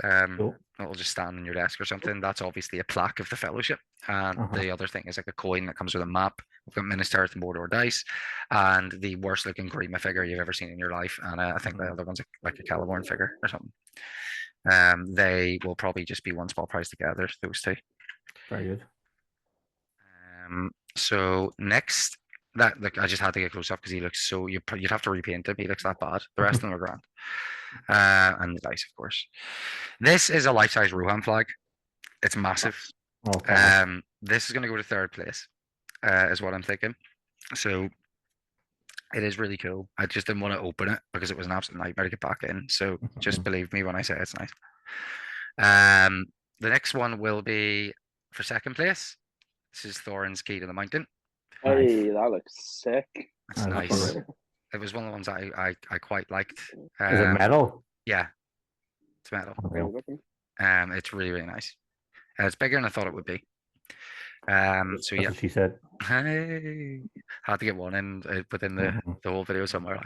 Speaker 1: It'll just stand on your desk or something. That's obviously a plaque of the Fellowship, and the other thing is a coin that comes with a map. We've got Minas Tirith and Mordor dice, and the worst looking Grima figure you've ever seen in your life. And I think the other one's a Celeborn figure or something. They will probably just be one spot prize together, those 2.
Speaker 3: Very good.
Speaker 1: So next, I just had to get close up because he looks so. You'd have to repaint him. He looks that bad. The rest of them are grand. And the dice, of course. This is a life-size Rohan flag. It's massive.
Speaker 3: Okay.
Speaker 1: This is going to go to 3rd place, is what I'm thinking. So it is really cool. I just didn't want to open it because it was an absolute nightmare to get back in. So just believe me when I say it's nice. The next one will be for 2nd place. This is Thorin's Key to the Mountain.
Speaker 2: Hey, that looks sick.
Speaker 1: That's nice. It was one of the ones I quite liked.
Speaker 3: Is it metal?
Speaker 1: Yeah, it's metal. It's really, really nice. It's bigger than I thought it would be. So yeah,
Speaker 3: she said.
Speaker 1: Hey, had to get one in within the whole video somewhere.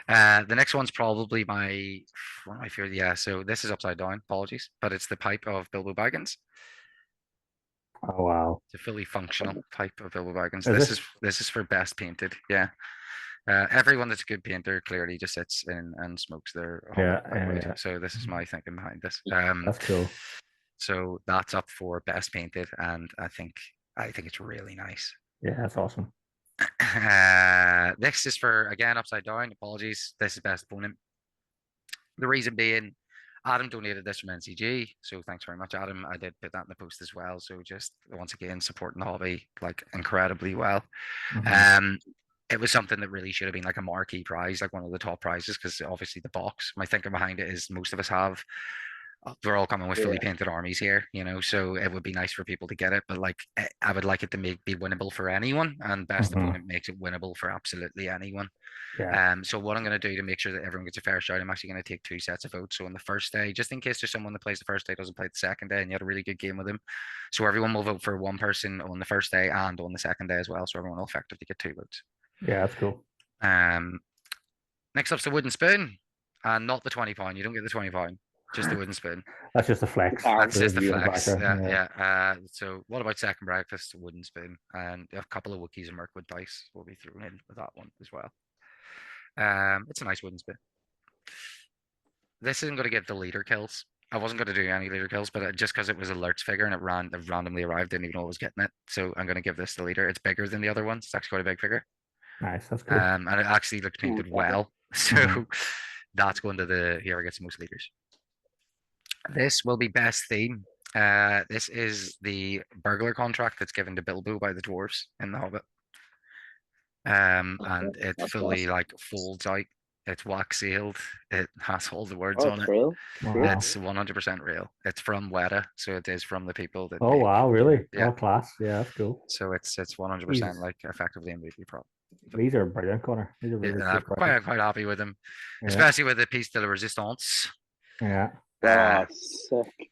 Speaker 1: The next one's probably one of my favorite. Yeah, so this is upside down. Apologies, but it's the pipe of Bilbo Baggins.
Speaker 3: Oh wow!
Speaker 1: It's a fully functional pipe of Bilbo Baggins. This is for best painted. Yeah. Everyone that's a good painter clearly just sits in and smokes their wood. So this is my thinking behind this.
Speaker 3: That's cool.
Speaker 1: So that's up for best painted, and I think it's really nice.
Speaker 3: Yeah, that's awesome.
Speaker 1: Next is for, again, upside down. Apologies. This is best opponent. The reason being, Adam donated this from NCG, so thanks very much, Adam. I did put that in the post as well. So just once again supporting the hobby like incredibly well. It was something that really should have been like a marquee prize, like one of the top prizes, because obviously the box. My thinking behind it is most of us have. We're all coming with fully painted armies here, you know, so it would be nice for people to get it, but like I would like it to be winnable for anyone, and best opponent makes it winnable for absolutely anyone. So what I'm going to do to make sure that everyone gets a fair shout, I'm actually going to take 2 sets of votes. So on the first day, just in case there's someone that plays the first day doesn't play the second day and you had a really good game with them, so everyone will vote for one person on the first day and on the second day as well, so everyone will effectively get 2 votes.
Speaker 3: Yeah, that's cool.
Speaker 1: Next up's the wooden spoon, and not the £20. You don't get the £20. Just the wooden spoon.
Speaker 3: That's just a flex.
Speaker 1: That's just a flex. Yeah. So what about second breakfast? Wooden spoon, and a couple of Wookiees and Mirkwood dice will be thrown in with that one as well. It's a nice wooden spoon. This isn't going to get the leader kills. I wasn't going to do any leader kills, but just because it was alerts figure and it randomly arrived, didn't even know I was getting it. So I'm going to give this the leader. It's bigger than the other ones. It's actually quite a big figure.
Speaker 3: Nice, that's cool.
Speaker 1: And it actually looks painted well. So that's going to the whoever gets the most leaders. This will be best theme. This is the burglar contract that's given to Bilbo by the dwarves in The Hobbit. And it fully like folds out. It's wax sealed. It has all the words on it.
Speaker 2: Real?
Speaker 3: Wow.
Speaker 1: It's 100% real. It's from Weta, so it is from the people that.
Speaker 3: Oh wow, really?
Speaker 1: Yeah.
Speaker 3: Oh, class. Yeah, that's cool.
Speaker 1: So it's 100% like effectively MVP prop.
Speaker 3: These are brilliant, Connor. These are really
Speaker 1: I'm quite happy with them, especially with the piece de la resistance.
Speaker 3: Yeah.
Speaker 2: Sick.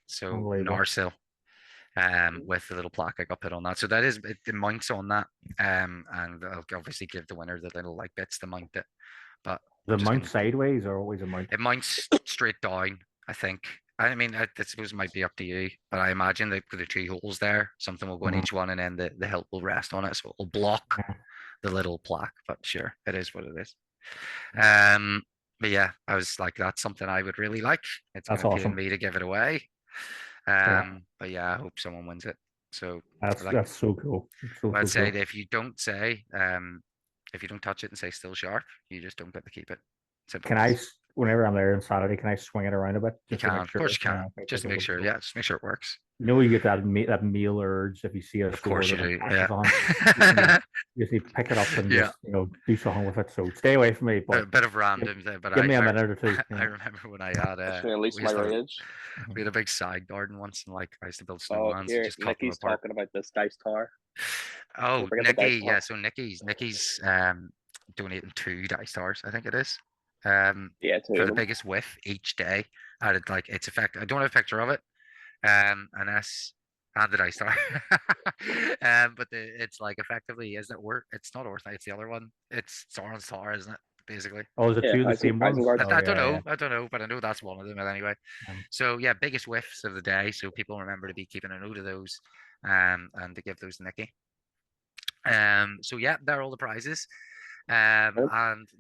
Speaker 1: So Narsil, with the little plaque I got put on that. So that is it mounts on that, and I'll obviously give the winner the little like bits to mount it. But
Speaker 3: the mount sideways or always a mount?
Speaker 1: It mounts straight down, I think. I mean, I suppose it might be up to you, but I imagine that the 2 holes there, something will go in each one, and then the hilt will rest on it, so it will block the little plaque. But sure, it is what it is. But yeah, I was like, that's something I would really like. It's going to awesome. Me to give it away. But yeah, I hope someone wins it. So
Speaker 3: that's so cool.
Speaker 1: I'd say that if you don't touch it and say still sharp, you just don't get to keep it. Simple.
Speaker 3: Can I, whenever I'm there on Saturday, can I swing it around a bit?
Speaker 1: You can, of course you can. Just to make sure, just make sure it works.
Speaker 3: You know, you get that meal urge if you see a
Speaker 1: of course you do. Yeah.
Speaker 3: You just need to pick it up and just do something with it. So stay away from me. But
Speaker 1: a bit of random there, but
Speaker 3: give me a minute or 2.
Speaker 1: I remember when I had we had a big side garden once, and like I used to build snowmans.
Speaker 2: Just Nicky's talking about this dice tower.
Speaker 1: Oh, Nicky, yeah. So Nicky's donating 2 dice towers, I think it is. For the biggest whiff each day. It's effect. I don't have a picture of it. Unless and the dice tower. But it's like effectively, isn't it worth? It's not Ortha, it's the other one. It's Sauron's Tower, isn't it? Basically.
Speaker 3: Oh, is it 2 of the same ones?
Speaker 1: I don't know, but I know that's one of them anyway. So yeah, biggest whiffs of the day. So people remember to be keeping a note of those, and to give those to Nicky. So yeah, they're all the prizes. And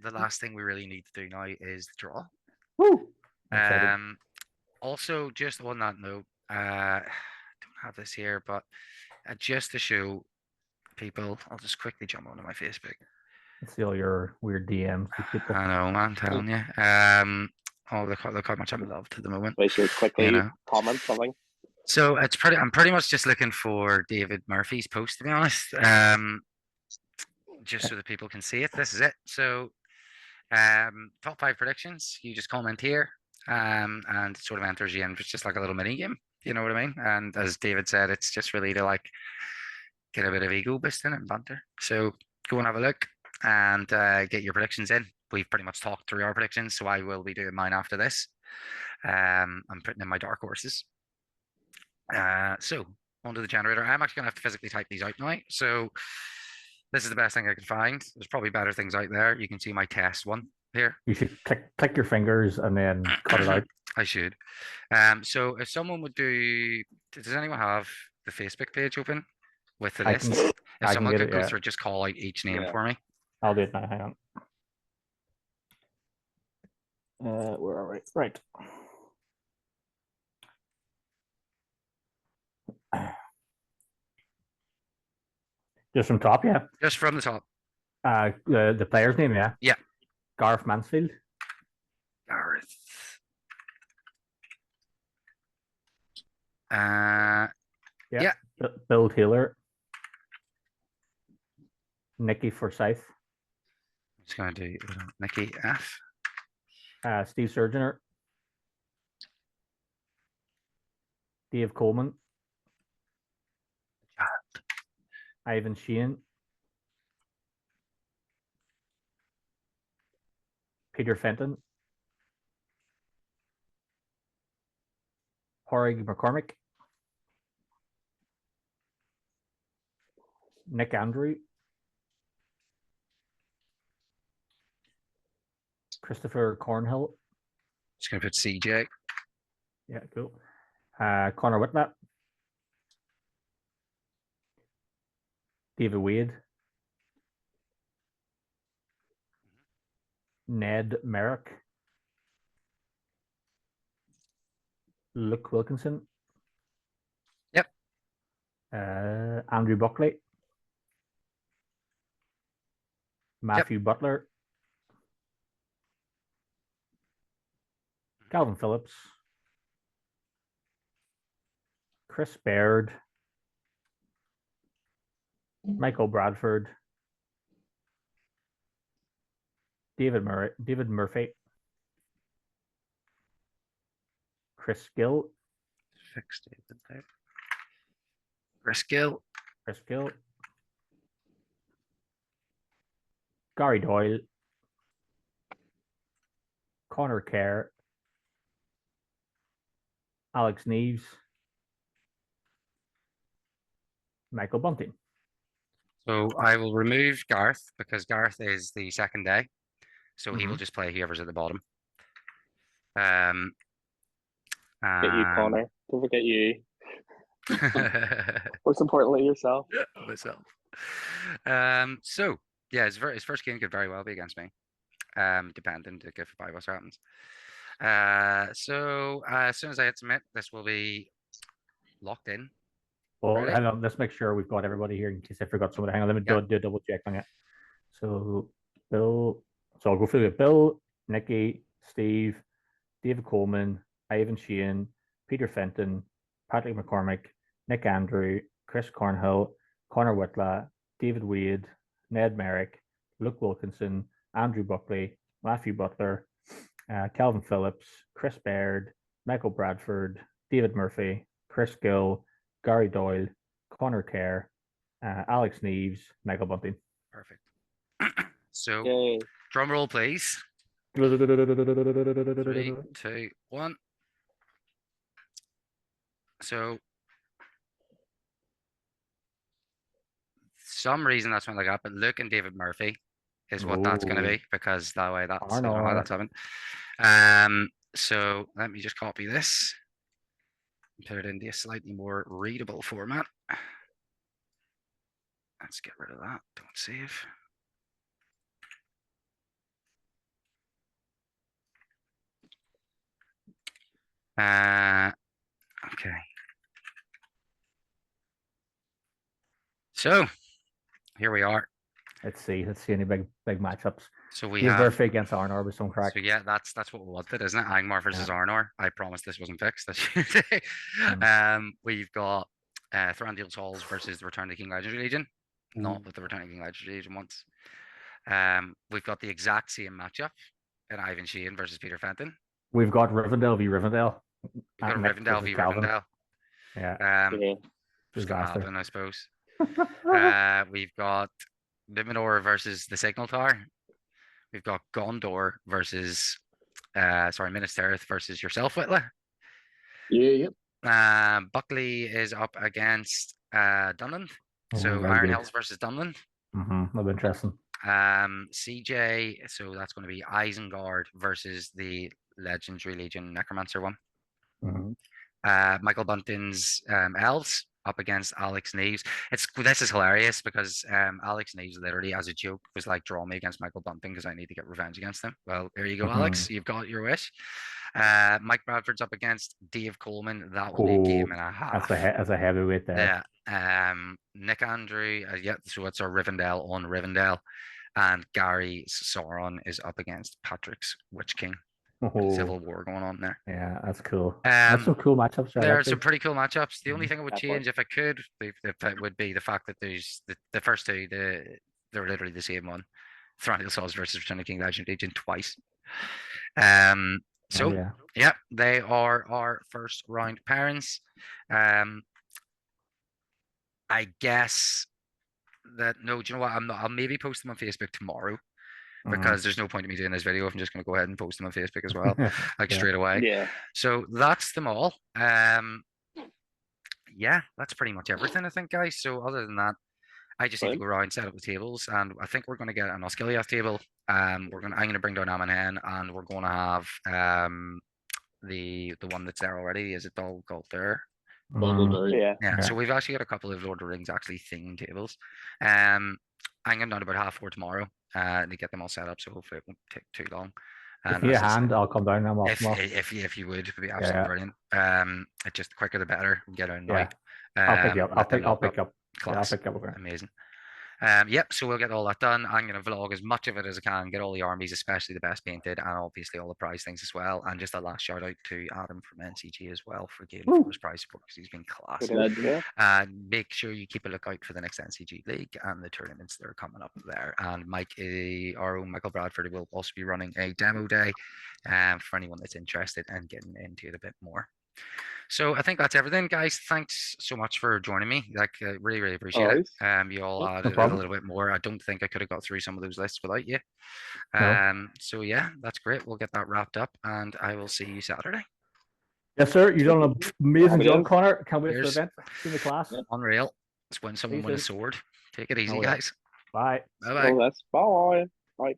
Speaker 1: the last thing we really need to do now is the draw.
Speaker 3: Woo!
Speaker 1: Also, just on that note, I don't have this here, but just to show people, I'll just quickly jump onto my Facebook.
Speaker 3: See all your weird DMs.
Speaker 1: I know, I'm telling you. Look how much I'm loved at the moment.
Speaker 2: Wait, so quickly comment something.
Speaker 1: So I'm pretty much just looking for David Murphy's post, to be honest. Just so that people can see it. This is it. So top 5 predictions. You just comment here, and it sort of enters you in. It's just like a little mini game. You know what I mean? And as David said, it's just really to like get a bit of ego boosting and banter. So go and have a look and get your predictions in. We've pretty much talked through our predictions, so I will be doing mine after this. I'm putting in my dark horses. So onto the generator. I'm actually gonna have to physically type these out now. So this is the best thing I can find. There's probably better things out there. You can see my test one here.
Speaker 3: You should click your fingers and then cut it out.
Speaker 1: I should. So if someone would does anyone have the Facebook page open with the list? If someone could go through, just call out each name for me.
Speaker 3: I'll do it now. Hang on. Where are we? Right. Just from top, yeah.
Speaker 1: Just from the top.
Speaker 3: The player's name, yeah.
Speaker 1: Yeah.
Speaker 3: Gareth Mansfield.
Speaker 1: Gareth Yeah.
Speaker 3: Bill Taylor. Nikki Forsyth.
Speaker 1: I'm just going to do Nikki F.
Speaker 3: Steve Surgener. Dave Coleman. Ivan Sheehan. Peter Fenton. Pairings McCormick. Nick Andrew. Christopher Cornhill.
Speaker 1: Just going to put CJ.
Speaker 3: Yeah, cool. Connor Whitnett. David Wade. Ned Merrick. Luke Wilkinson.
Speaker 1: Yep.
Speaker 3: Andrew Buckley. Matthew Butler. Calvin Phillips. Chris Baird. Michael Bradford. David Murphy. Chris Gill.
Speaker 1: Fixed David there. Chris Gill.
Speaker 3: Gary Doyle. Connor Kerr. Alex Neves. Michael Bunting.
Speaker 1: So I will remove Garth because Garth is the second day. So he will just play whoever's at the bottom.
Speaker 2: Get you, Connor. Don't forget you. Most importantly, yourself.
Speaker 1: Myself. So yeah, his first game could very well be against me. Depending if what happens. So as soon as I hit submit, this will be locked in.
Speaker 3: Well, hang on. Let's make sure we've got everybody here in case I forgot somebody. Hang on, let me do a double check on it. So Bill. So I'll go through it. Bill, Nikki, Steve, David Coleman, Ivan Sheehan, Peter Fenton, Patrick McCormick, Nick Andrew, Chris Cornhill, Connor Whitla, David Wade, Ned Merrick, Luke Wilkinson, Andrew Buckley, Matthew Butler, Calvin Phillips, Chris Baird, Michael Bradford, David Murphy, Chris Gill, Gary Doyle, Connor Kerr, Alex Neves, Michael Bunting.
Speaker 1: Perfect. So drum roll, please. 3, 2, 1. So some reason that's when I got, but Luke and David Murphy is what that's going to be because that way that's how that's happened. So let me just copy this and put it into a slightly more readable format. Let's get rid of that. Don't save. Okay. So here we are.
Speaker 3: Let's see any big matchups.
Speaker 1: So we
Speaker 3: have Murphy against Arnor with some crack.
Speaker 1: So yeah, that's what we wanted, isn't it? Angmar versus Arnor. I promise this wasn't fixed. We've got Thranduil's Halls versus the Return of the King Legendary Legion. Not with the Return of the King Legendary Legion once. We've got the exact same matchup in Ivan Sheehan versus Peter Fenton.
Speaker 3: We've got Rivendell v Rivendell.
Speaker 1: We've got Rivendell v Rivendell.
Speaker 3: Yeah.
Speaker 1: Just gonna happen, I suppose. We've got Numenor versus the Signal Tower. We've got Gondor versus Minas Tirith versus yourself, Whitla.
Speaker 4: Yeah.
Speaker 1: Buckley is up against Dunland. So Iron Hills versus Dunland.
Speaker 3: That'll be interesting.
Speaker 1: CJ, so that's going to be Isengard versus the Legendary Legion Necromancer one. Michael Bunting's Elves up against Alex Neves. This is hilarious because Alex Neves literally, as a joke, was like, draw me against Michael Bunting because I need to get revenge against him. Well, there you go, Alex. You've got your wish. Mike Bradford's up against Dave Coleman. That will be a game and a half.
Speaker 3: As a heavyweight there.
Speaker 1: Yeah. Nick Andrew, so it's our Rivendell on Rivendell. And Gary Sauron is up against Patrick's Witch King. civil war going on there.
Speaker 3: Yeah, that's cool. That's some cool matchups.
Speaker 1: There are some pretty cool matchups. The only
Speaker 3: Mhm.
Speaker 1: thing I would change, if I could, would be the fact that there's the first two, they're literally the same one. Thranduil Saws versus Return of King Legend Legion twice. So yeah, they are our first round pairings. I guess that do you know what? I'll maybe post them on Facebook tomorrow, because there's no point in me doing this video if I'm just going to go ahead and post them on Facebook as well, like straight away.
Speaker 2: Yeah.
Speaker 1: So that's them all. Yeah, that's pretty much everything, I think, guys. So other than that, I just need to go around, set up the tables, and I think we're going to get an Osgiliath table. I'm going to bring down Amon, and we're going to have the one that's there already. Is it Dol Guldur? Yeah. So we've actually got a couple of Lord of the Rings actually themed tables. I'm going down about 4:30 tomorrow to get them all set up. So hopefully it won't take too long.
Speaker 3: If you hand, I'll come down.
Speaker 1: If you would, it'd be absolutely brilliant. It's just the quicker the better. We get out night.
Speaker 3: I'll pick you up. I'll pick up.
Speaker 1: Class.
Speaker 3: Yeah, I'll pick up.
Speaker 1: Amazing. Yep, so we'll get all that done. I'm going to vlog as much of it as I can, get all the armies, especially the best painted, and obviously all the prize things as well. And just a last shout out to Adam from NCG as well for giving for his prize support, because he's been class. Make sure you keep a lookout for the next NCG League and the tournaments that are coming up there. And Mike, our own Michael Bradford, will also be running a demo day for anyone that's interested and getting into it a bit more. So I think that's everything, guys. Thanks so much for joining me. Really, really appreciate it. You all added a little bit more. I don't think I could have got through some of those lists without you. So yeah, that's great. We'll get that wrapped up, and I will see you Saturday.
Speaker 3: Yes, sir. You've done an amazing job, Connor. Can't wait for the event. See the class.
Speaker 1: Unreal. It's when someone wins a sword. Take it easy, guys.
Speaker 3: Bye.
Speaker 1: Bye-bye.
Speaker 2: Bye. Bye.